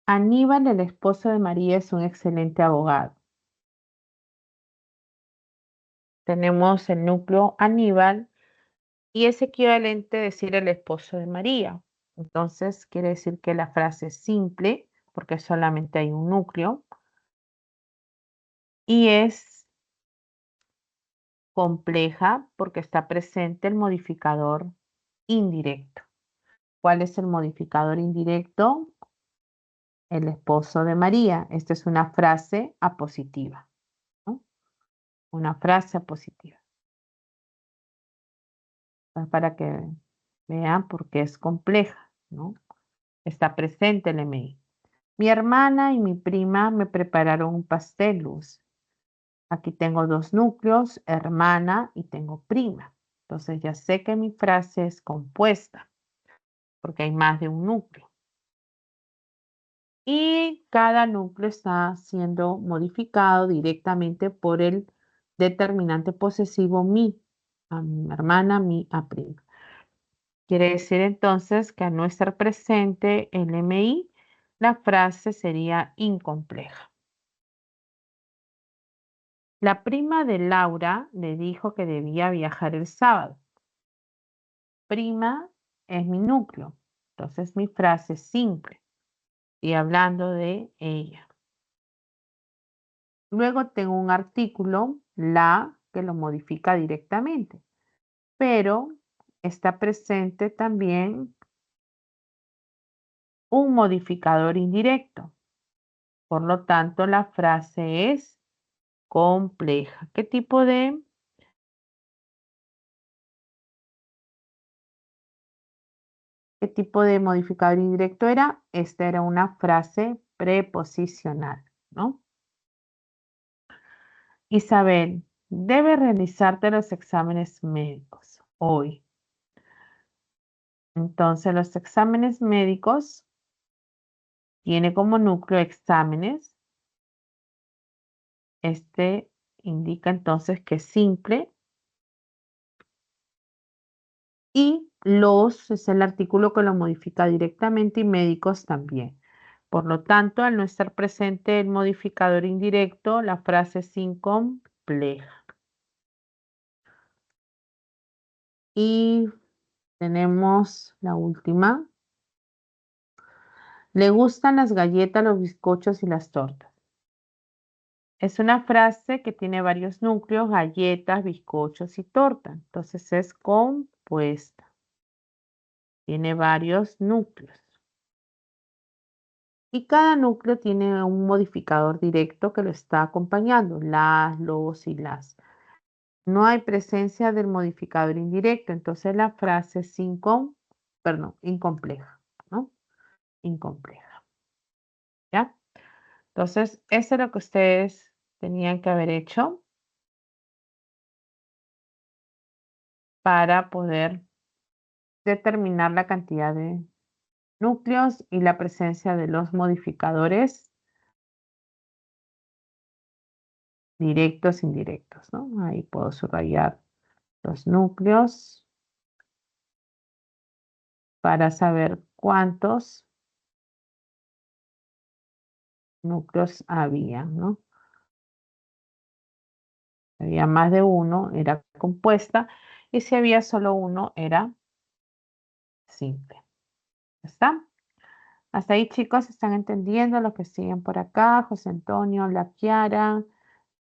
Aníbal, el esposo de María, es un excelente abogado. Tenemos el núcleo Aníbal y es equivalente a decir el esposo de María. Entonces, quiere decir que la frase es simple porque solamente hay un núcleo y es compleja porque está presente el modificador indirecto. ¿Cuál es el modificador indirecto? El esposo de María. Esta es una frase apositiva, ¿no? Una frase apositiva. Para que vean por qué es compleja, ¿no? Está presente el MI. Mi hermana y mi prima me prepararon un pastel, Luz. Aquí tengo dos núcleos, hermana y tengo prima. Entonces ya sé que mi frase es compuesta porque hay más de un núcleo. Y cada núcleo está siendo modificado directamente por el determinante posesivo mi, a mi hermana, mi, a prima. Quiere decir entonces que al no estar presente el MI, la frase sería incompleja. La prima de Laura le dijo que debía viajar el sábado. Prima es mi núcleo, entonces mi frase es simple y hablando de ella. Luego tengo un artículo, la, que lo modifica directamente, pero está presente también un modificador indirecto. Por lo tanto, la frase es compleja. ¿Qué tipo de modificador indirecto era? Esta era una frase preposicional, ¿no? Isabel, debes realizarte los exámenes médicos hoy. Entonces, los exámenes médicos tiene como núcleo exámenes. Este indica entonces que es simple. Y los es el artículo que lo modifica directamente y médicos también. Por lo tanto, al no estar presente el modificador indirecto, la frase es incompleja. Y tenemos la última. Le gustan las galletas, los bizcochos y las tortas. Es una frase que tiene varios núcleos, galletas, bizcochos y torta. Entonces es compuesta. Tiene varios núcleos. Y cada núcleo tiene un modificador directo que lo está acompañando, las, los y las. No hay presencia del modificador indirecto, entonces la frase es incompleja, ¿no? Incompleja. ¿Ya? Entonces, eso es lo que ustedes tenían que haber hecho para poder determinar la cantidad de núcleos y la presencia de los modificadores directos, indirectos, ¿no? Ahí puedo subrayar los núcleos para saber cuántos núcleos había, ¿no? Había más de uno, era compuesta, y si había solo uno, era simple. ¿Está? Hasta ahí, chicos, ¿están entendiendo lo que siguen por acá? José Antonio, la Kiara,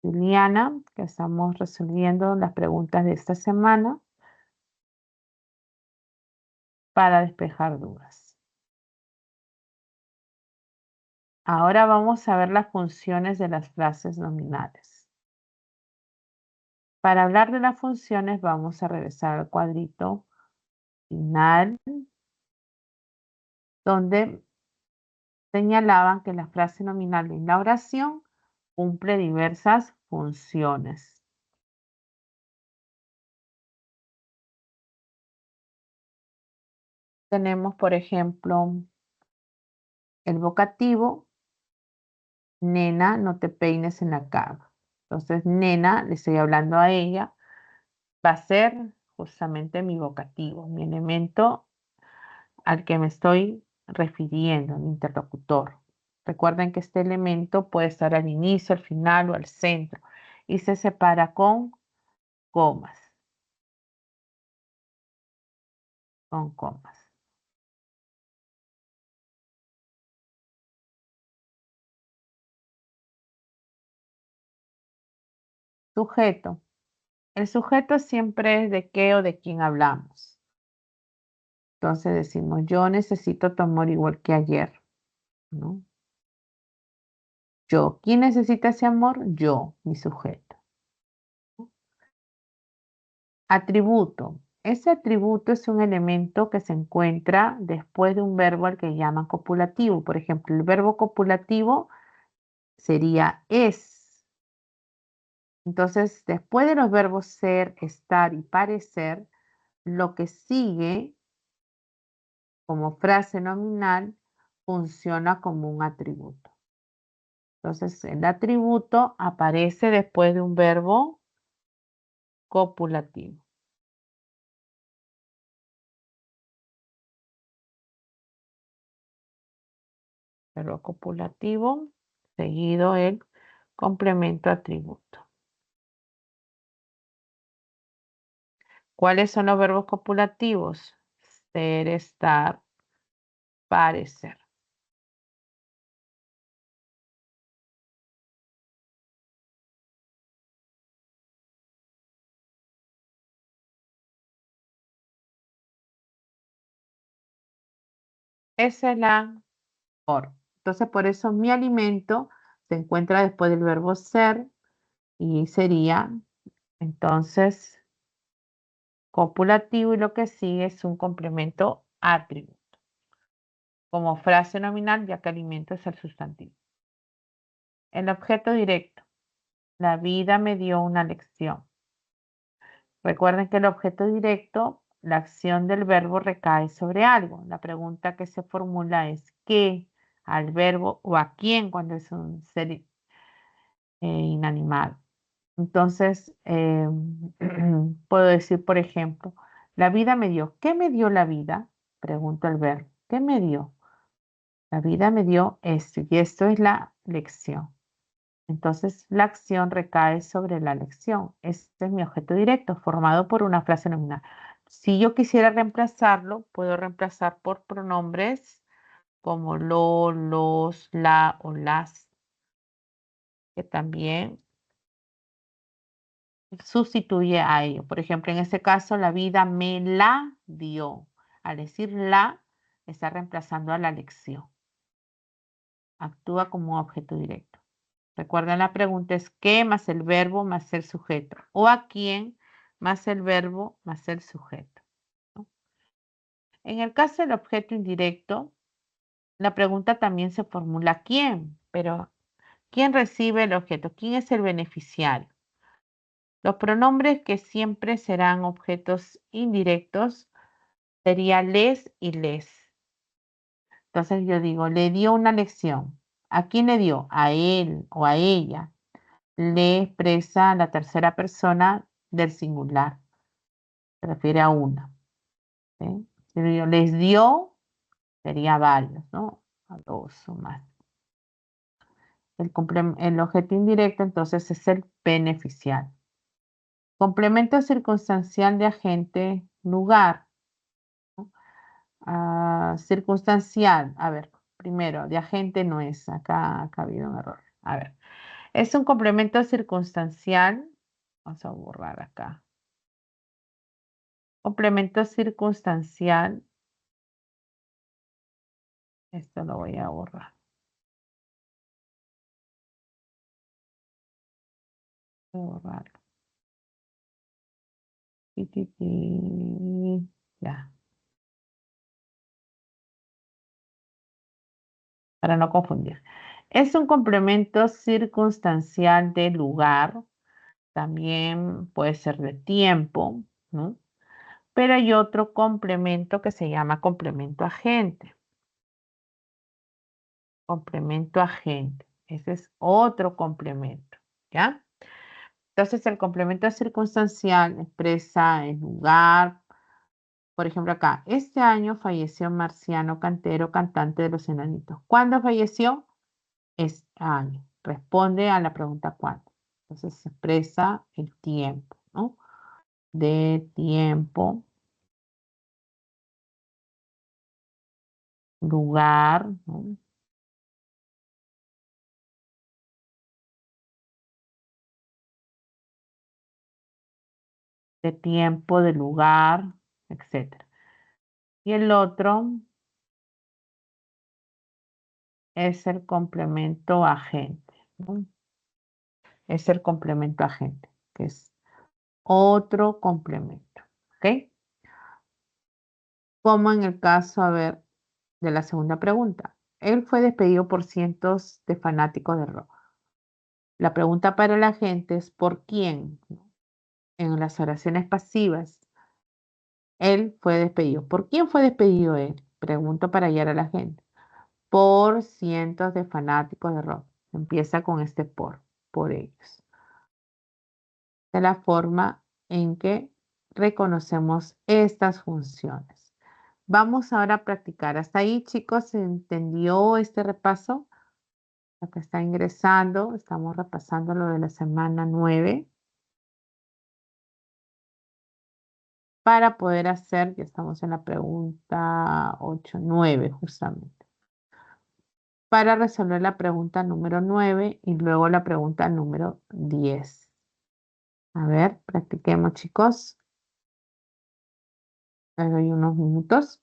Juliana, que estamos resolviendo las preguntas de esta semana para despejar dudas. Ahora vamos a ver las funciones de las frases nominales. Para hablar de las funciones vamos a regresar al cuadrito final, donde señalaban que la frase nominal en la oración cumple diversas funciones. Tenemos, por ejemplo, el vocativo, nena, no te peines en la cama. Entonces, nena, le estoy hablando a ella, va a ser justamente mi vocativo, mi elemento al que me estoy refiriendo, mi interlocutor. Recuerden que este elemento puede estar al inicio, al final o al centro y se separa con comas. Con comas. Sujeto. El sujeto siempre es de qué o de quién hablamos. Entonces decimos, yo necesito tu amor igual que ayer, ¿no? Yo. ¿Quién necesita ese amor? Yo, mi sujeto. Atributo. Ese atributo es un elemento que se encuentra después de un verbo al que llaman copulativo. Por ejemplo, el verbo copulativo sería es. Entonces, después de los verbos ser, estar y parecer, lo que sigue como frase nominal funciona como un atributo. Entonces, el atributo aparece después de un verbo copulativo. Verbo copulativo seguido el complemento atributo. ¿Cuáles son los verbos copulativos? Ser, estar, parecer. Esa es la forma. Entonces, por eso mi alimento se encuentra después del verbo ser y sería, entonces, copulativo y lo que sigue es un complemento atributo. Como frase nominal, ya que alimento es el sustantivo. El objeto directo. La vida me dio una lección. Recuerden que el objeto directo, la acción del verbo recae sobre algo. La pregunta que se formula es ¿qué? Al verbo o a quién cuando es un ser inanimado. Entonces, puedo decir, por ejemplo, la vida me dio. ¿Qué me dio la vida? Pregunto el verbo. ¿Qué me dio? La vida me dio esto y esto es la lección. Entonces, la acción recae sobre la lección. Este es mi objeto directo, formado por una frase nominal. Si yo quisiera reemplazarlo, puedo reemplazar por pronombres como lo, los, la o las, que también sustituye a ello. Por ejemplo, en este caso, la vida me la dio. Al decir la, está reemplazando a la lección. Actúa como un objeto directo. Recuerden, la pregunta es ¿qué más el verbo más el sujeto? O ¿a quién más el verbo más el sujeto? ¿No? En el caso del objeto indirecto, la pregunta también se formula ¿quién? Pero ¿quién recibe el objeto? ¿Quién es el beneficiario? Los pronombres que siempre serán objetos indirectos sería les y les. Entonces yo digo, le dio una lección. ¿A quién le dio? A él o a ella. Le expresa la tercera persona del singular. Se refiere a una. ¿Sí? Si yo les dio, sería varios, ¿no? A dos o más. El objeto indirecto entonces es el beneficiario. Complemento circunstancial de agente lugar. Circunstancial, a ver, primero, de agente no es, acá ha habido un error. A ver, Es un complemento circunstancial. Vamos a borrar acá. Complemento circunstancial. Esto lo voy a borrar. Voy a borrarlo. Ya. Para no confundir. Es un complemento circunstancial de lugar, también puede ser de tiempo, ¿no? Pero hay otro complemento que se llama complemento agente. Complemento agente. Ese es otro complemento, ¿ya? Entonces, el complemento circunstancial expresa el lugar. Por ejemplo, acá, este año falleció Marciano Cantero, cantante de Los Enanitos. ¿Cuándo falleció? Este año. Responde a la pregunta cuándo. Entonces, se expresa el tiempo, ¿no? De tiempo, lugar, ¿no? De tiempo, de lugar, etcétera. Y el otro es el complemento agente, ¿no? Es el complemento agente, que es otro complemento, ¿ok? Como en el caso, a ver, de la segunda pregunta. Él fue despedido por cientos de fanáticos de rock. La pregunta para la gente es ¿por quién? En las oraciones pasivas, él fue despedido. ¿Por quién fue despedido él? Pregunto para hallar a la gente. Por cientos de fanáticos de rock. Empieza con este por ellos. De la forma en que reconocemos estas funciones. Vamos ahora a practicar. Hasta ahí, chicos, ¿se entendió este repaso? Lo que está ingresando, estamos repasando lo de la semana 9 para poder hacer, ya estamos en la pregunta 8, 9 justamente, para resolver la pregunta número 9 y luego la pregunta número 10. A ver, practiquemos, chicos. Les doy unos minutos.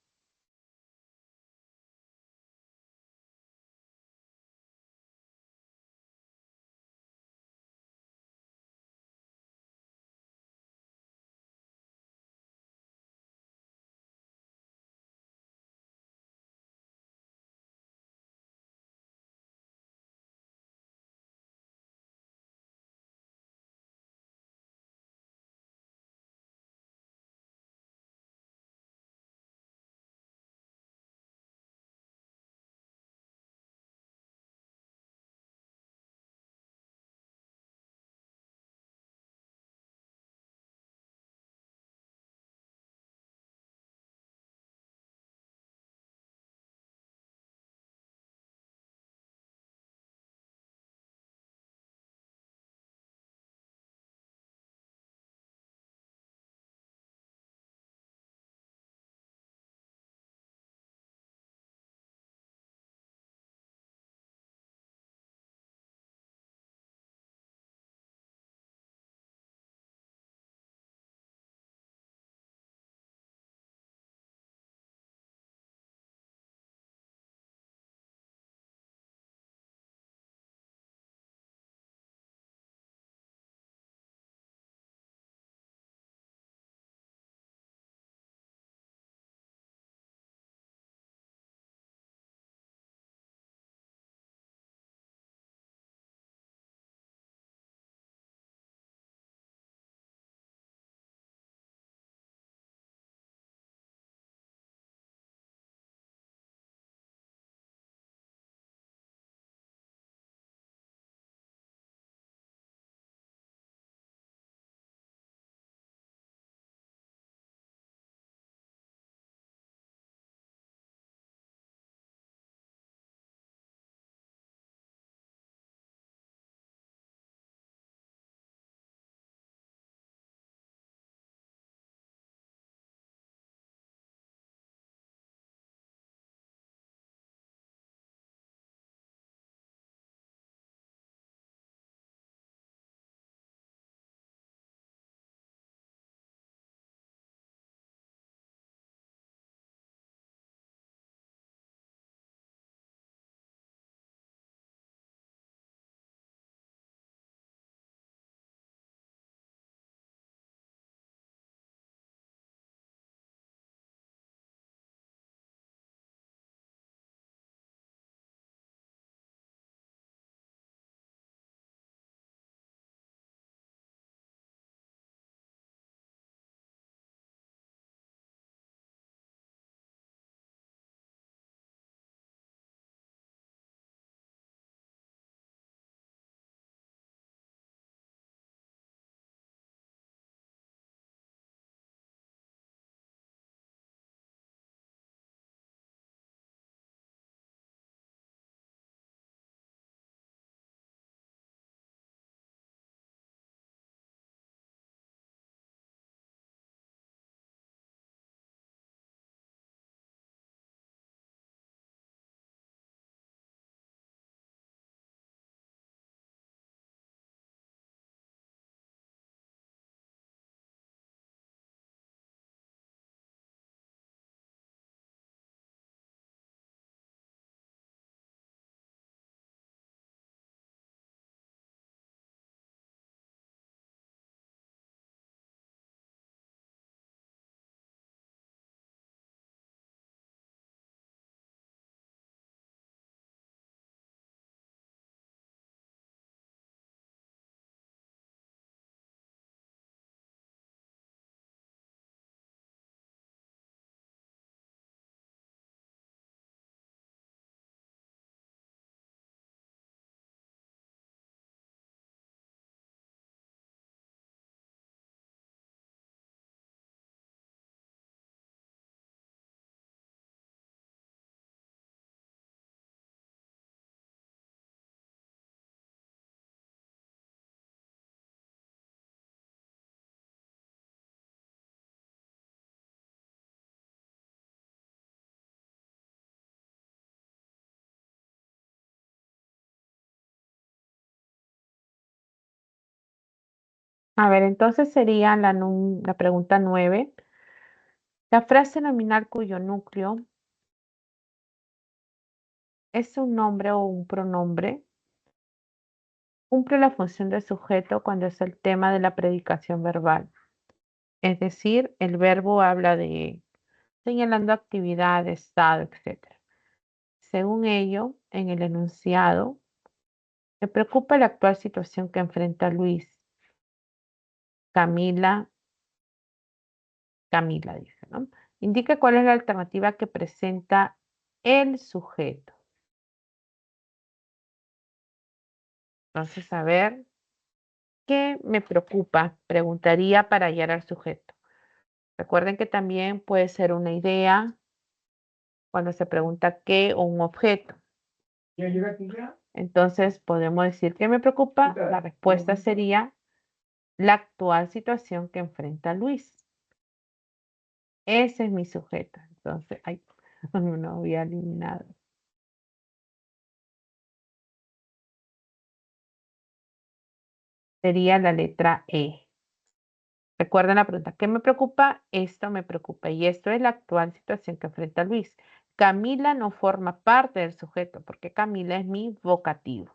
A ver, entonces sería la pregunta 9. La frase nominal cuyo núcleo es un nombre o un pronombre cumple la función de sujeto cuando es el tema de la predicación verbal. Es decir, el verbo habla de señalando actividad, estado, etc. Según ello, en el enunciado, me preocupa la actual situación que enfrenta Luis, Camila, Camila dice, ¿no? Indica cuál es la alternativa que presenta el sujeto. Entonces, a ver, ¿qué me preocupa? Preguntaría para hallar al sujeto. Recuerden que también puede ser una idea cuando se pregunta qué o un objeto. Entonces, podemos decir ¿qué me preocupa? La respuesta sería la actual situación que enfrenta Luis. Ese es mi sujeto. Entonces, ay, no había eliminado. Sería la letra E. Recuerden la pregunta, ¿qué me preocupa? Esto me preocupa y esto es la actual situación que enfrenta Luis. Camila no forma parte del sujeto porque Camila es mi vocativo.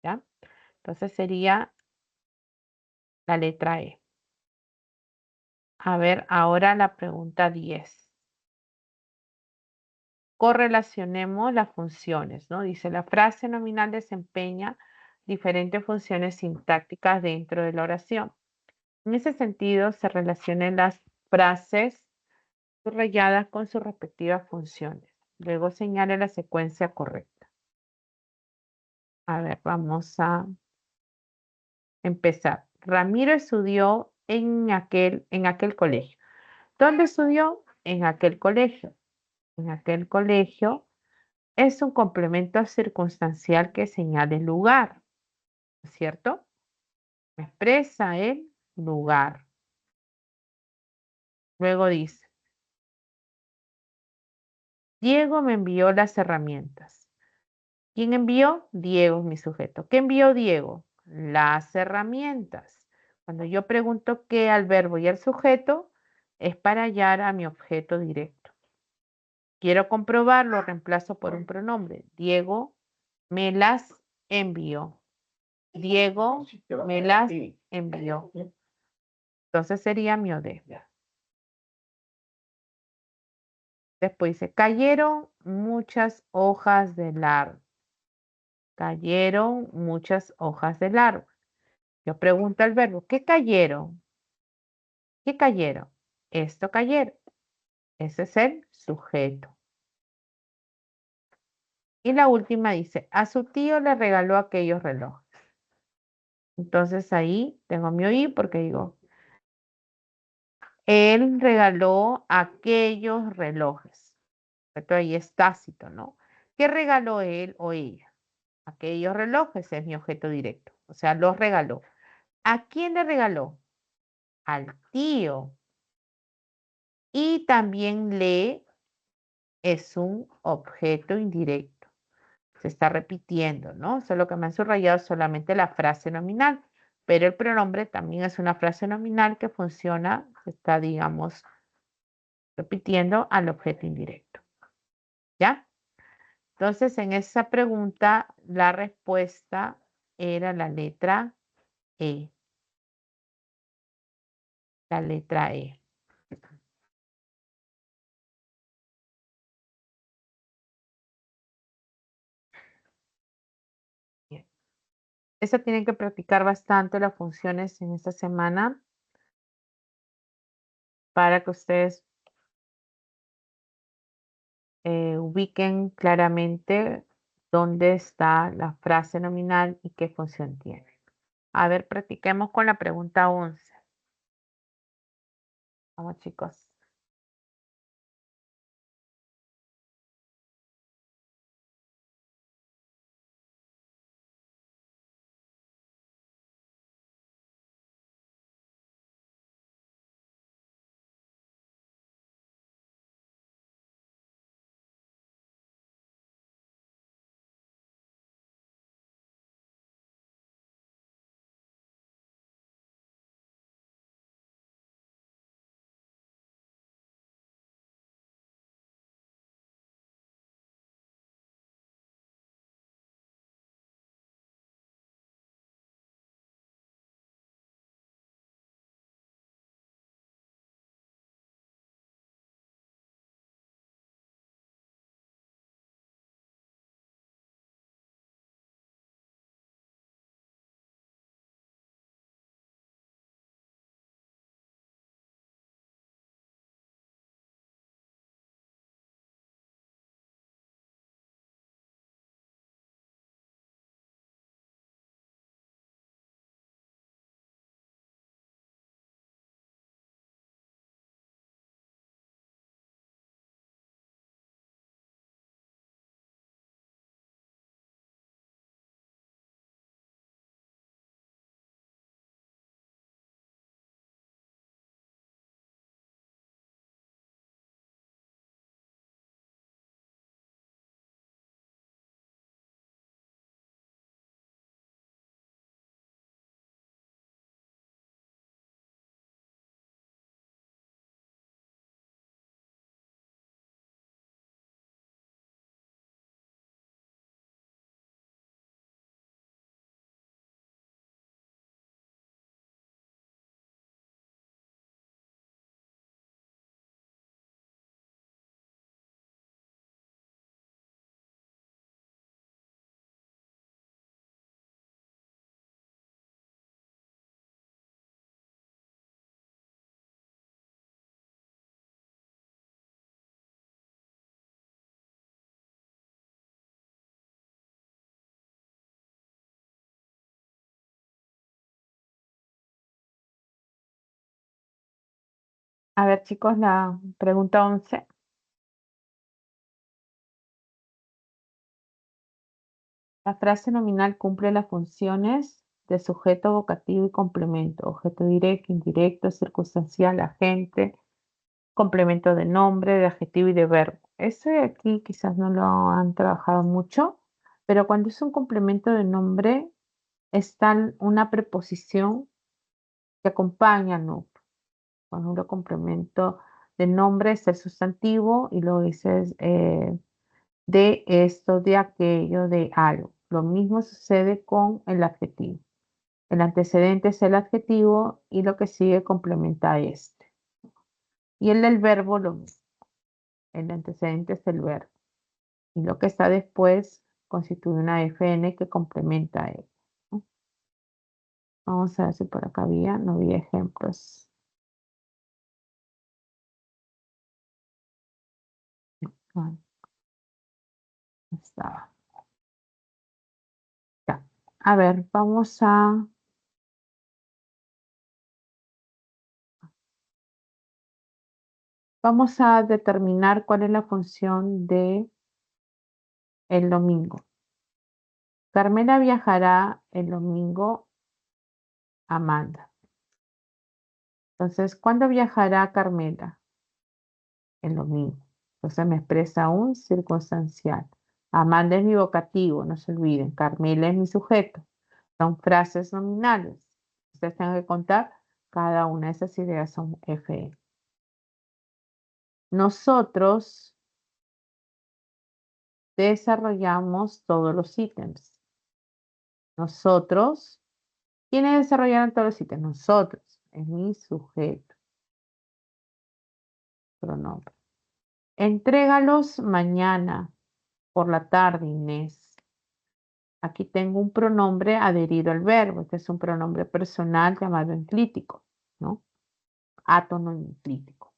¿Ya? Entonces sería la letra E. A ver, ahora la pregunta 10. Correlacionemos las funciones, ¿no? Dice, la frase nominal desempeña diferentes funciones sintácticas dentro de la oración. En ese sentido, se relacionan las frases subrayadas con sus respectivas funciones. Luego señale la secuencia correcta. A ver, vamos a empezar. Ramiro estudió en aquel colegio. ¿Dónde estudió? En aquel colegio. En aquel colegio es un complemento circunstancial que señala el lugar, ¿no es cierto? Expresa el lugar. Luego dice, Diego me envió las herramientas. ¿Quién envió? Diego es mi sujeto. ¿Qué envió Diego? Las herramientas. Cuando yo pregunto qué al verbo y al sujeto, es para hallar a mi objeto directo. Quiero comprobarlo, reemplazo por un pronombre. Diego me las envió. Diego me las envió. Entonces sería mi OD. Después dice, cayeron muchas hojas del árbol. Cayeron muchas hojas del árbol. Yo pregunto al verbo, ¿qué cayeron? ¿Qué cayeron? Esto cayeron. Ese es el sujeto. Y la última dice, a su tío le regaló aquellos relojes. Entonces ahí tengo mi oí porque digo, él regaló aquellos relojes. Esto ahí es tácito, ¿no? ¿Qué regaló él o ella? Aquellos relojes es mi objeto directo. O sea, los regaló. ¿A quién le regaló? Al tío. Y también le es un objeto indirecto. Se está repitiendo, ¿no? Solo que me han subrayado solamente la frase nominal, pero el pronombre también es una frase nominal que funciona, se está, digamos, repitiendo al objeto indirecto. ¿Ya? Entonces, en esa pregunta, la respuesta era la letra E. La letra E. Bien. Eso tienen que practicar bastante las funciones en esta semana para que ustedes ubiquen claramente dónde está la frase nominal y qué función tiene. A ver, practiquemos con la pregunta 11. Vamos, chicos. A ver, chicos, la pregunta 11. La frase nominal cumple las funciones de sujeto, vocativo y complemento. Objeto directo, indirecto, circunstancial, agente, complemento de nombre, de adjetivo y de verbo. Ese aquí quizás no lo han trabajado mucho, pero cuando es un complemento de nombre, está una preposición que acompaña al nombre. Cuando un complemento de nombre es el sustantivo y luego dices de esto, de aquello, de algo. Lo mismo sucede con el adjetivo. El antecedente es el adjetivo y lo que sigue complementa a este. Y el del verbo lo mismo. El antecedente es el verbo. Y lo que está después constituye una FN que complementa a él, ¿no? Vamos a ver si por acá había, no había ejemplos. No, no estaba. Ya. A ver, vamos a determinar cuál es la función de el domingo. Carmela viajará el domingo a Amanda. Entonces, ¿cuándo viajará Carmela? El domingo. Entonces me expresa un circunstancial. Amanda es mi vocativo, no se olviden. Carmela es mi sujeto. Son frases nominales. Ustedes tienen que contar cada una de esas ideas son FN. Nosotros desarrollamos todos los ítems. Nosotros, ¿quiénes desarrollaron todos los ítems? Nosotros, es mi sujeto, pronombre. Entrégalos mañana por la tarde, Inés. Aquí tengo un pronombre adherido al verbo. Este es un pronombre personal llamado enclítico, ¿no? Átono enclítico.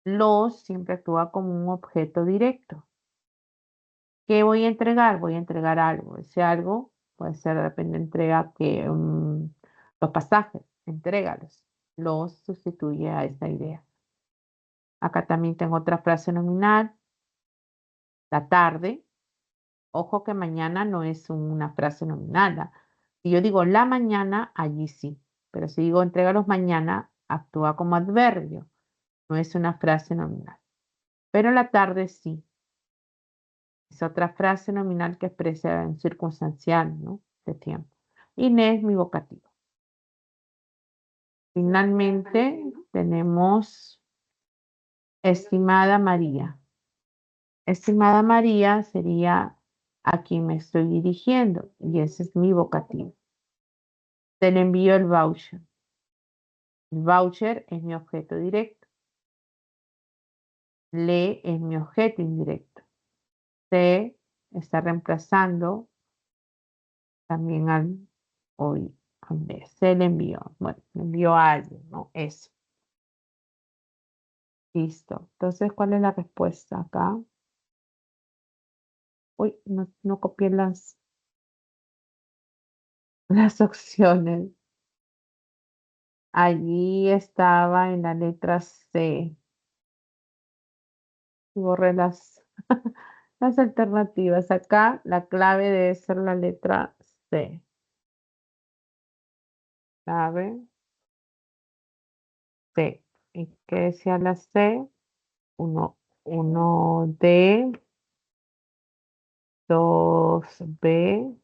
Los siempre actúa como un objeto directo. ¿Qué voy a entregar? Voy a entregar algo. Ese algo puede ser, de repente, entrega que los pasajes, entrégalos. Los sustituye a esta idea. Acá también tengo otra frase nominal, la tarde. Ojo que mañana no es una frase nominal. Si yo digo la mañana, allí sí. Pero si digo entrégalos mañana, actúa como adverbio. No es una frase nominal. Pero la tarde sí. Es otra frase nominal que expresa un circunstancial, ¿no? De tiempo. Inés, mi vocativo. Finalmente tenemos estimada María. Estimada María sería a quien me estoy dirigiendo y ese es mi vocativo. Te le envío el voucher. El voucher es mi objeto directo. Le es mi objeto indirecto. Se está reemplazando también al hoy. Se le envió. Bueno, le envió a alguien, ¿no? Eso. Listo. Entonces, ¿cuál es la respuesta acá? Uy, no copié las opciones. Allí estaba en la letra C. Borré las alternativas. Acá la clave debe ser la letra C. Clave C. ¿Y qué decía la C? 1D, 2B,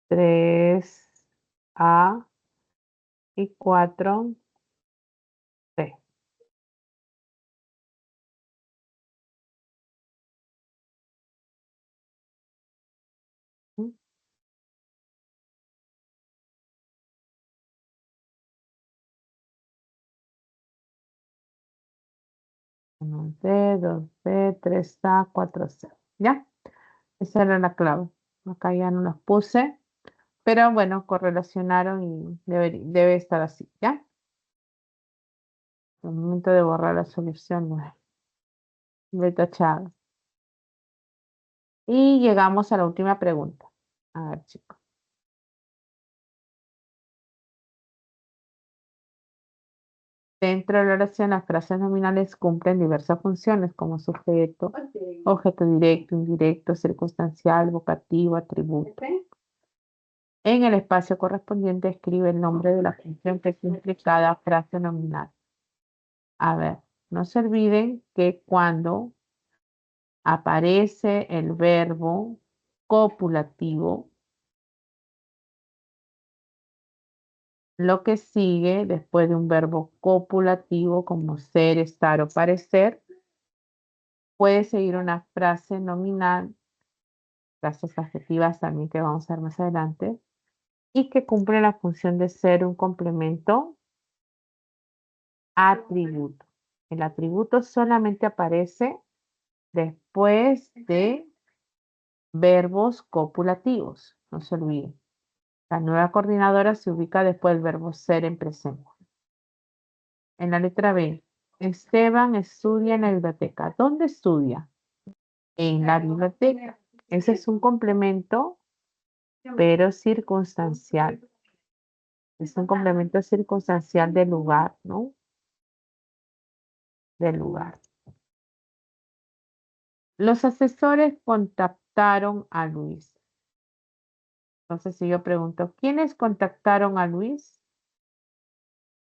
3A y 4C. ¿Mm? 1D, 2B, 3A, 4C. ¿Ya? Esa era la clave. Acá ya no las puse, pero bueno, correlacionaron y debe estar así, ¿ya? El momento de borrar la solución no es tachada. Y llegamos a la última pregunta. A ver, chicos. Dentro de la oración, las frases nominales cumplen diversas funciones como sujeto, objeto directo, indirecto, circunstancial, vocativo, atributo. En el espacio correspondiente escribe el nombre de la función que cumple cada frase nominal. A ver, no se olviden que cuando aparece el verbo copulativo, lo que sigue después de un verbo copulativo como ser, estar o parecer, puede seguir una frase nominal, frases adjetivas también que vamos a ver más adelante, y que cumple la función de ser un complemento atributo. El atributo solamente aparece después de verbos copulativos, no se olviden. La nueva coordinadora se ubica después del verbo ser en presente. En la letra B, Esteban estudia en la biblioteca. ¿Dónde estudia? En la biblioteca. Ese es un complemento, pero circunstancial. Es un complemento circunstancial del lugar, ¿no? Del lugar. Los asesores contactaron a Luis. Entonces, si yo pregunto, ¿quiénes contactaron a Luis?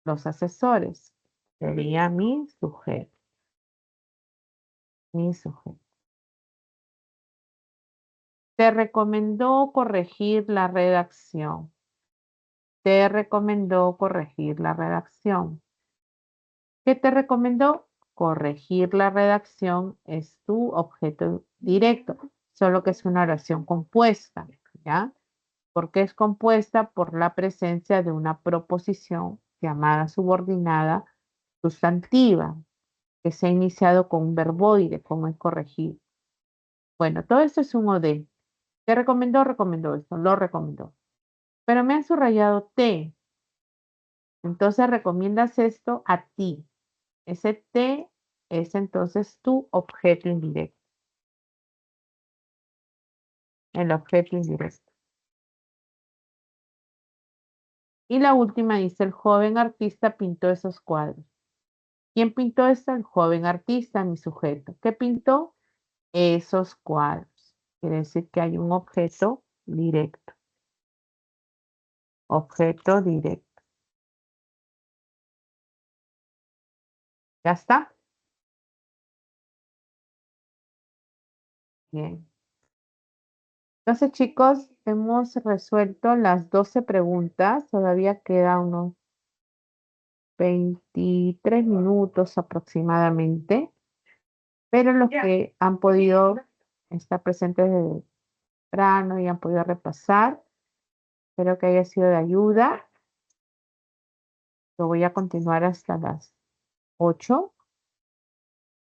Los asesores. Sería mi sujeto. Mi sujeto. Te recomendó corregir la redacción. Te recomendó corregir la redacción. ¿Qué te recomendó? Corregir la redacción es tu objeto directo, solo que es una oración compuesta, ¿ya? Porque es compuesta por la presencia de una proposición llamada subordinada sustantiva, que se ha iniciado con un verboide, como es corregir. Bueno, todo esto es un OD. ¿Qué recomendó? Recomendó esto, lo recomendó. Pero me han subrayado T. Entonces recomiendas esto a ti. Ese T es entonces tu objeto indirecto. El objeto indirecto. Y la última dice, el joven artista pintó esos cuadros. ¿Quién pintó esto? El joven artista, mi sujeto. ¿Qué pintó? Esos cuadros. Quiere decir que hay un objeto directo. Objeto directo. ¿Ya está? Bien. Entonces, chicos, hemos resuelto las 12 preguntas. Todavía queda unos 23 minutos aproximadamente. Pero los que han podido estar presentes desde temprano y han podido repasar, espero que haya sido de ayuda. Lo voy a continuar hasta las 8.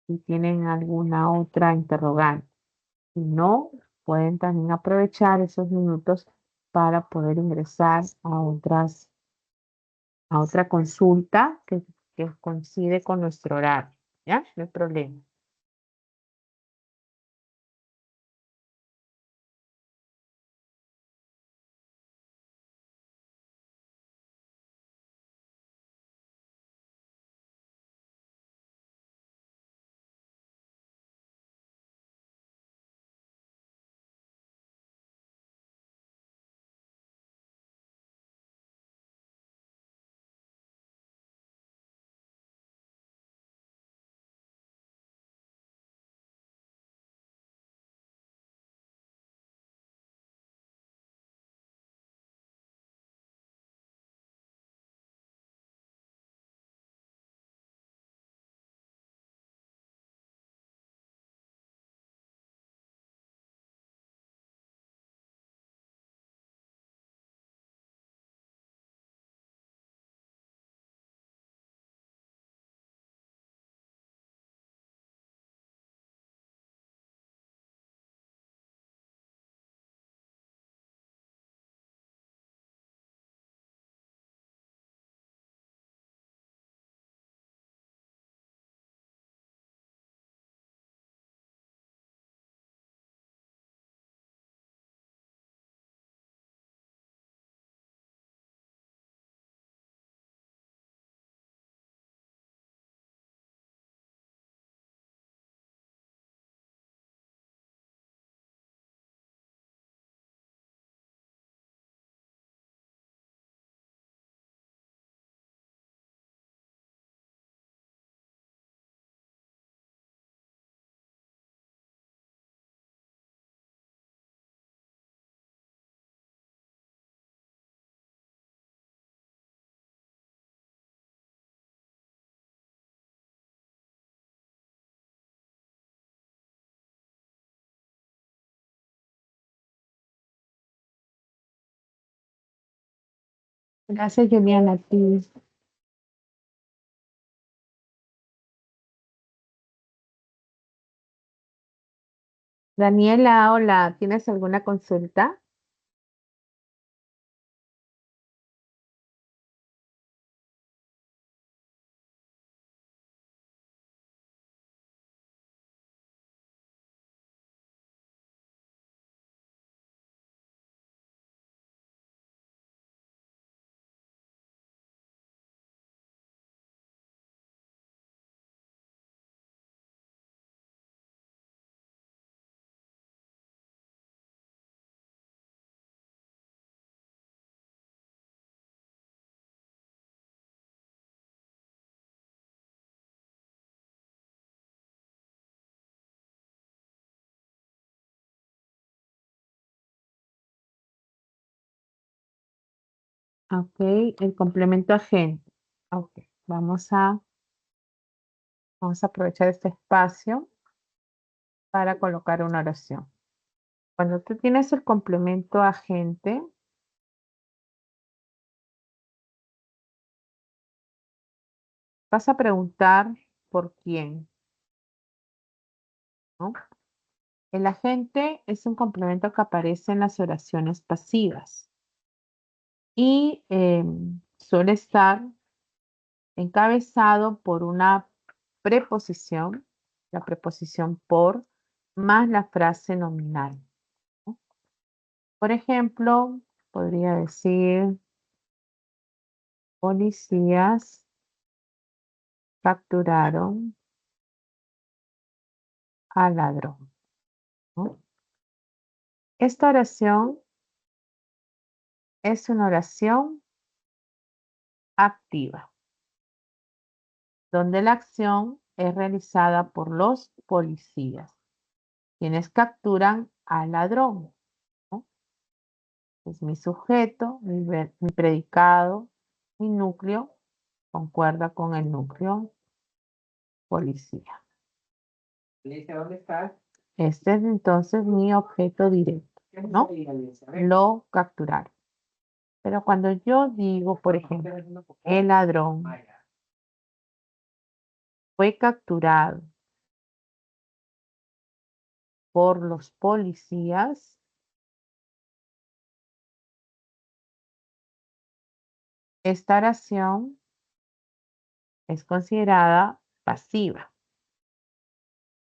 Si tienen alguna otra interrogante. Si no, pueden también aprovechar esos minutos para poder ingresar a otra consulta que coincide con nuestro horario. ¿Ya? No hay problema. Gracias, Juliana, a ti. Daniela, hola, ¿tienes alguna consulta? Ok, el complemento agente. Ok, vamos a aprovechar este espacio para colocar una oración. Cuando tú tienes el complemento agente, vas a preguntar por quién, ¿no? El agente es un complemento que aparece en las oraciones pasivas y suele estar encabezado por una preposición, la preposición por, más la frase nominal, ¿no? Por ejemplo, podría decir, policías capturaron al ladrón, ¿no? Esta oración es una oración activa, donde la acción es realizada por los policías, quienes capturan al ladrón, ¿no? Es mi sujeto, mi predicado, mi núcleo, concuerda con el núcleo policía. Alicia, ¿dónde estás? Este es entonces mi objeto directo, ¿no? Lo capturaron. Pero cuando yo digo, por ejemplo, el ladrón fue capturado por los policías, esta oración es considerada pasiva,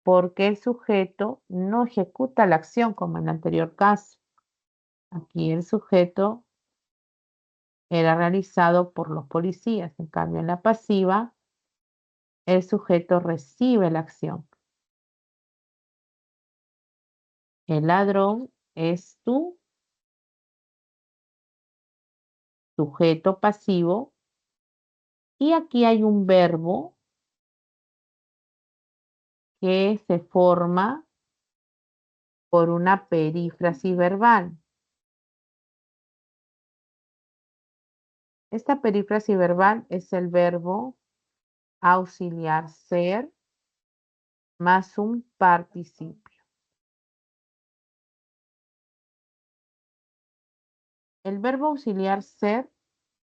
porque el sujeto no ejecuta la acción como en el anterior caso. Aquí el sujeto era realizado por los policías, en cambio en la pasiva el sujeto recibe la acción. El ladrón es tu sujeto pasivo y aquí hay un verbo que se forma por una perífrasis verbal. Esta perífrasis verbal es el verbo auxiliar ser más un participio. El verbo auxiliar ser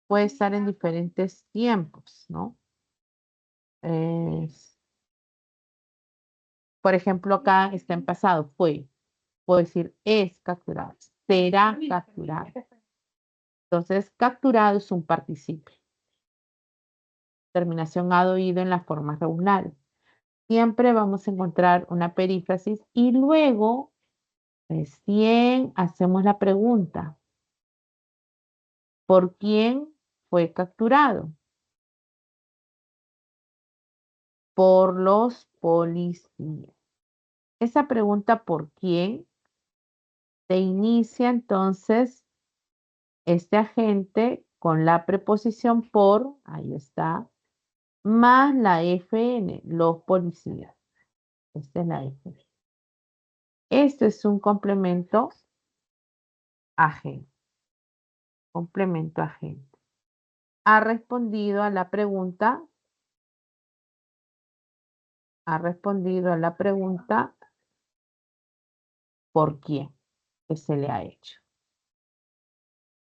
puede estar en diferentes tiempos, ¿no? Por ejemplo, acá está en pasado, fue. Puedo decir es capturado, será capturado. Entonces, capturado es un participio. Terminación ado ido en las formas regulares. Siempre vamos a encontrar una perífrasis y luego recién hacemos la pregunta. ¿Por quién fue capturado? Por los policías. Esa pregunta ¿por quién? Se inicia entonces este agente con la preposición por, ahí está, más la FN, los policías. Esta es la FN. Esto es un complemento agente. Complemento agente. Ha respondido a la pregunta. Ha respondido a la pregunta ¿por quién? Que se le ha hecho.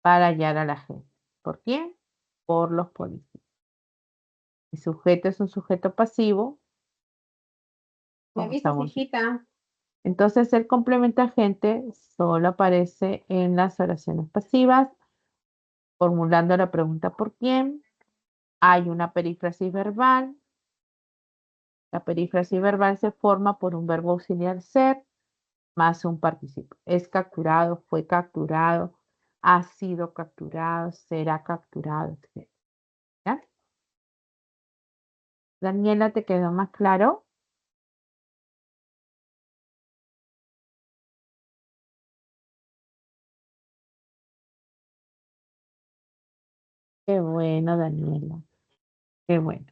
Para hallar a la gente. ¿Por quién? Por los policías. El sujeto es un sujeto pasivo. ¿Me como viste, estamos- hijita? Entonces, el complemento agente solo aparece en las oraciones pasivas, formulando la pregunta ¿por quién? Hay una perífrasis verbal. La perífrasis verbal se forma por un verbo auxiliar ser más un participio. Es capturado, fue capturado, ha sido capturado, será capturado, etc. ¿Ya? Daniela, ¿te quedó más claro? Qué bueno, Daniela. Qué bueno.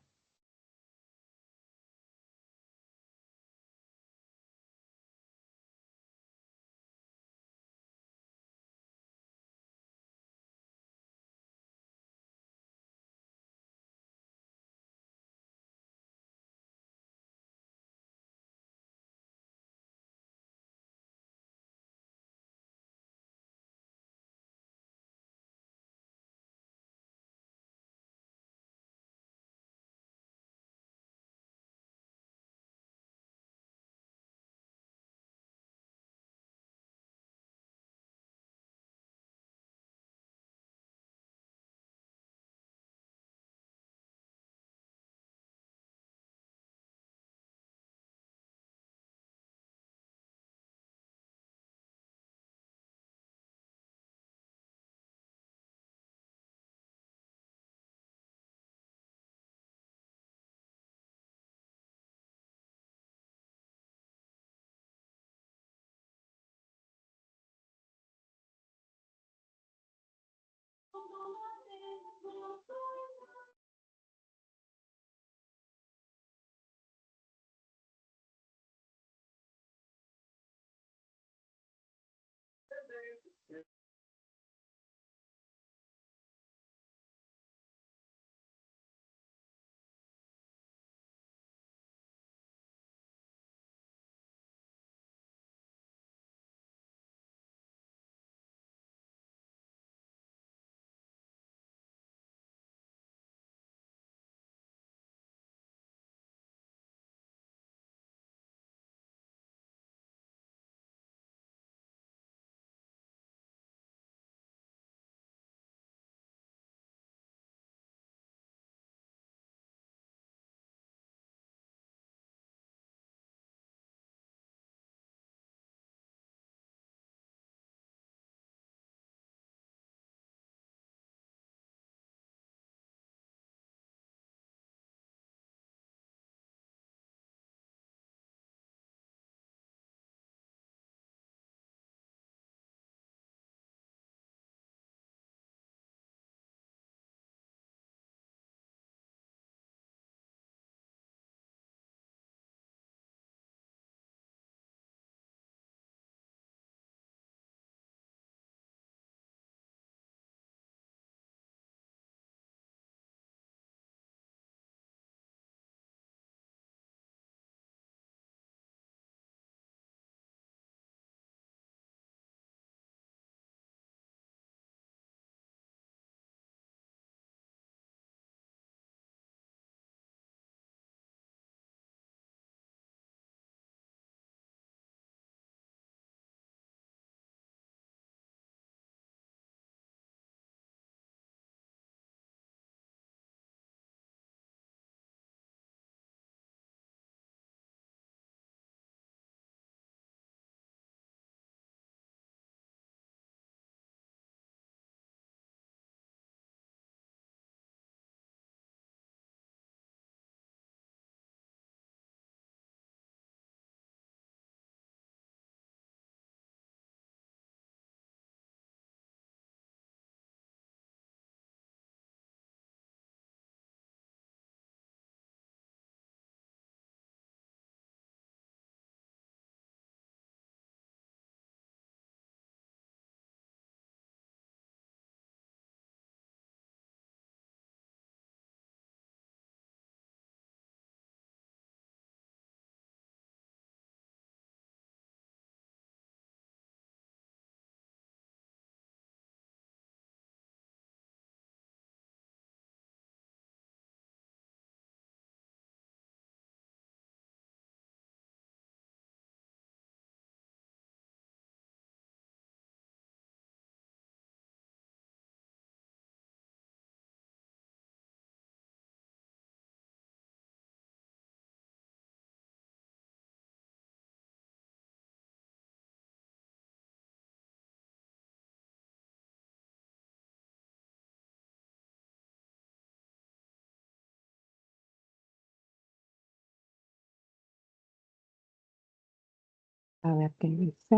A ver qué dice.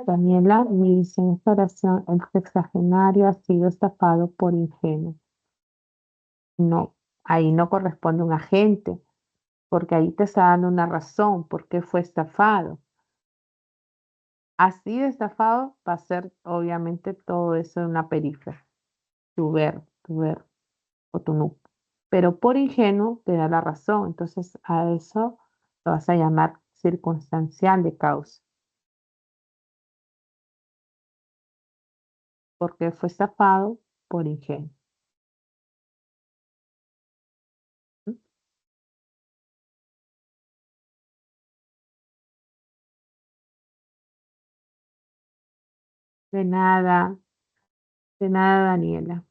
Daniela me dice en esta oración, el sexagenario ha sido estafado por ingenuo. No, ahí no corresponde un agente, porque ahí te está dando una razón por qué fue estafado. Así de estafado va a ser obviamente todo eso en una periferia, tu ver o tu no. Pero por ingenuo te da la razón, entonces a eso lo vas a llamar circunstancial de causa, porque fue estafado por ingenuo. De nada, Daniela.